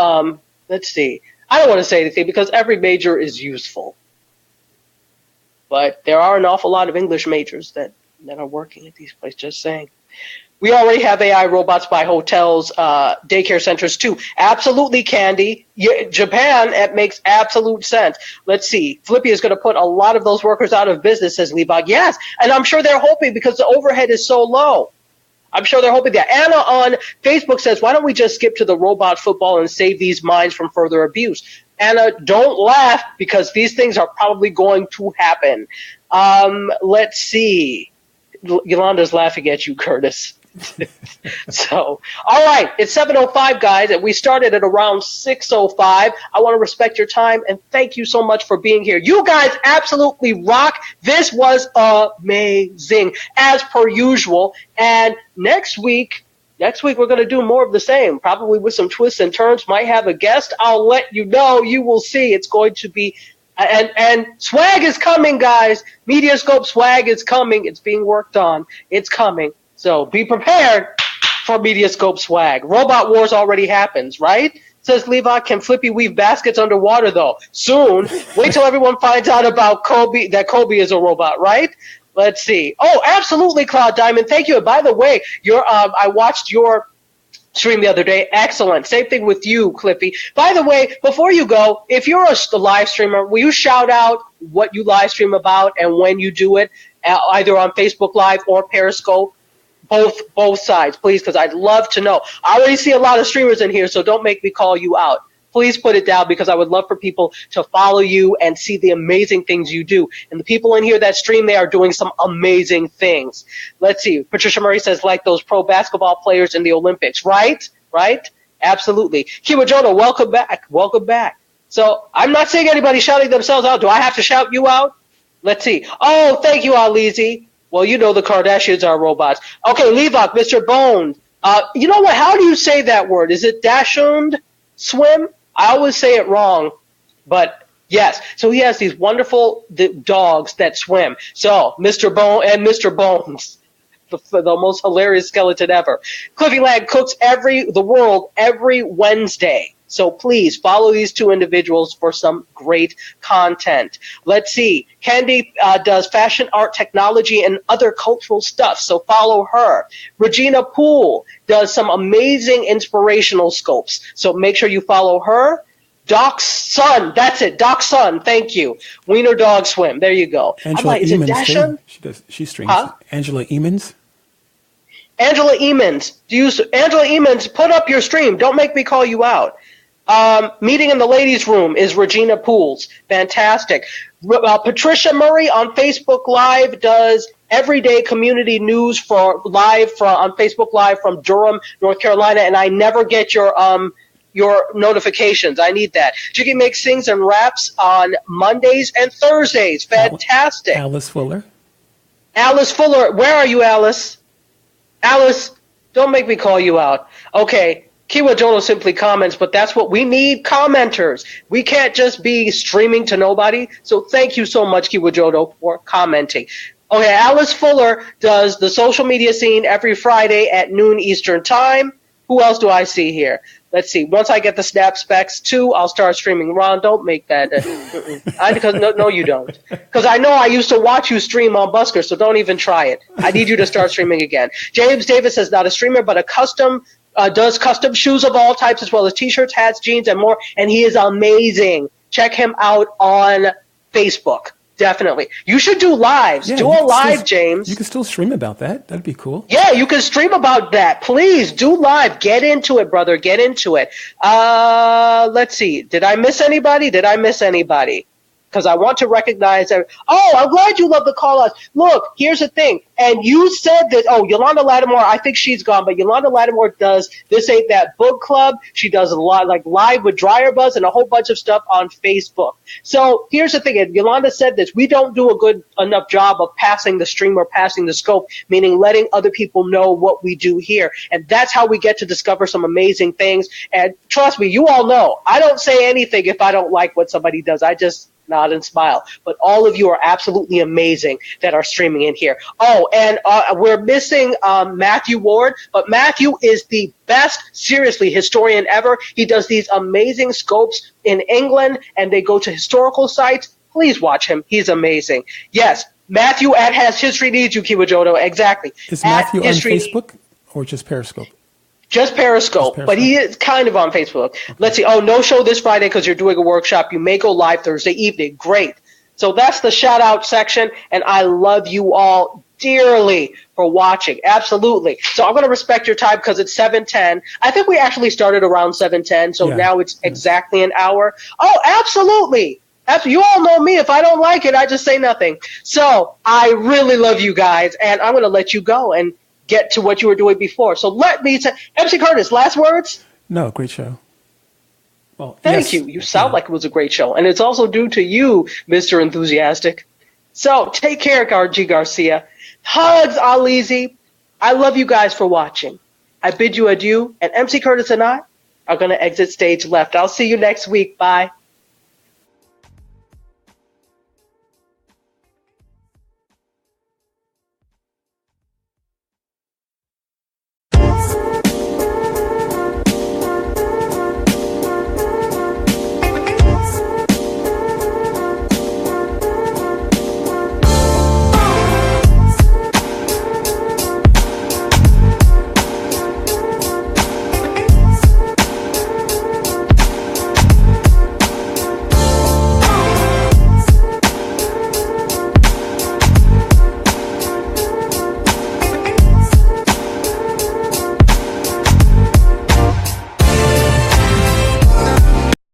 let's see. I don't want to say anything because every major is useful. But there are an awful lot of English majors that are working at these places, just saying. We already have AI robots by hotels, daycare centers too. Absolutely, Candy. Japan, it makes absolute sense. Let's see. Flippy is going to put a lot of those workers out of business, says Levi. Yes, and I'm sure they're hoping because the overhead is so low. I'm sure they're hoping that. Anna on Facebook says, why don't we just skip to the robot football and save these minds from further abuse? Anna, don't laugh, because these things are probably going to happen. Let's see. Yolanda's laughing at you, Curtis. So, all right, it's 7:05, guys, and we started at around 6:05. I want to respect your time, and thank you so much for being here. You guys absolutely rock. This was amazing, as per usual. And next week we're going to do more of the same, probably with some twists and turns. Might have a guest. I'll let you know. You will see. It's going to be. And swag is coming, guys. MediaScope swag is coming. It's being worked on. It's coming. So be prepared for MediaScope swag. Robot Wars already happens, right? Says Levi, can Flippy weave baskets underwater, though? Soon. Wait till everyone finds out about Kobe, that Kobe is a robot, right? Let's see. Oh, absolutely, Cloud Diamond. Thank you. And by the way, I watched your stream the other day. Excellent. Same thing with you, Clippy. By the way, before you go, if you're a live streamer, will you shout out what you live stream about and when you do it, either on Facebook Live or Periscope? Both sides, please, because I'd love to know. I already see a lot of streamers in here, so don't make me call you out. Please put it down, because I would love for people to follow you and see the amazing things you do. And the people in here that stream, they are doing some amazing things. Let's see. Patricia Murray says, like those pro basketball players in the Olympics, right? Right? Absolutely. Kiwa Jono, welcome back. Welcome back. So I'm not seeing anybody shouting themselves out. Do I have to shout you out? Let's see. Oh, thank you, Alizi. Well, you know the Kardashians are robots. Okay, Levok, Mr. Bone. You know what? How do you say that word? Is it Dashund swim? I always say it wrong, but yes. So he has these wonderful dogs that swim. So Mr. Bone and Mr. Bones, the most hilarious skeleton ever. Cliffy Land cooks the world every Wednesday. So please follow these two individuals for some great content. Let's see. Candy does fashion, art, technology, and other cultural stuff. So follow her. Regina Poole does some amazing inspirational scopes. So make sure you follow her. Doc's son. That's it. Doc's son. Thank you. Wiener Dog Swim. There you go. Angela is it Dashun? She streams. Huh? Angela Emons. Angela Emons. Angela Emons, put up your stream. Don't make me call you out. Meeting in the ladies' room is Regina Pools. Fantastic. Patricia Murray on Facebook Live does everyday community news on Facebook Live from Durham, North Carolina, and I never get your notifications. I need that. Jiggy makes sings and raps on Mondays and Thursdays. Fantastic. Alice Fuller. Alice Fuller. Where are you, Alice? Alice, don't make me call you out. Okay. Kiwa Jono simply comments, but that's what we need, commenters. We can't just be streaming to nobody. So thank you so much, Kiwa Jono, for commenting. Okay, Alice Fuller does the social media scene every Friday at noon Eastern time. Who else do I see here? Let's see. Once I get the snap specs too, I'll start streaming. Ron, don't make that. No, you don't. Because I know I used to watch you stream on Busker, so don't even try it. I need you to start streaming again. James Davis says not a streamer, but does custom shoes of all types, as well as t-shirts, hats, jeans, and more. And he is amazing. Check him out on Facebook. Definitely. You should do lives. Yeah, do a live, James. You can still stream about that. That'd be cool. Yeah, you can stream about that. Please do live. Get into it, brother. Get into it. Let's see. Did I miss anybody? Because I want to recognize that. Oh, I'm glad you love the call-outs. Look, here's the thing. And you said that, Yolanda Lattimore, I think she's gone, but Yolanda Lattimore does This Ain't That Book Club. She does a lot, like Live with Dryer Buzz and a whole bunch of stuff on Facebook. So here's the thing. And Yolanda said this. We don't do a good enough job of passing the stream or passing the scope, meaning letting other people know what we do here. And that's how we get to discover some amazing things. And trust me, you all know, I don't say anything if I don't like what somebody does. I just nod and smile. But all of you are absolutely amazing that are streaming in here. Oh, and we're missing Matthew Ward, but Matthew is the best, seriously, historian ever. He does these amazing scopes in England, and they go to historical sites. Please watch him. He's amazing. Yes, Matthew at Has History Needs You, Kiwajodo. Exactly. Is Matthew on Facebook or just Periscope? Just Periscope, but he is kind of on Facebook. Okay. Let's see. Oh, no show this Friday because you're doing a workshop. You may go live Thursday evening. Great. So that's the shout-out section, and I love you all dearly for watching. Absolutely. So I'm going to respect your time because it's 7:10. I think we actually started around 7:10, so now it's exactly an hour. Oh, absolutely. You all know me. If I don't like it, I just say nothing. So I really love you guys, and I'm going to let you go and get to what you were doing before. So let me say, MC Curtis, last words? No, great show. Well, thank you. You sound like it was a great show. And it's also due to you, Mr. Enthusiastic. So take care, G. Garcia. Hugs, Alizi. I love you guys for watching. I bid you adieu, and MC Curtis and I are going to exit stage left. I'll see you next week. Bye.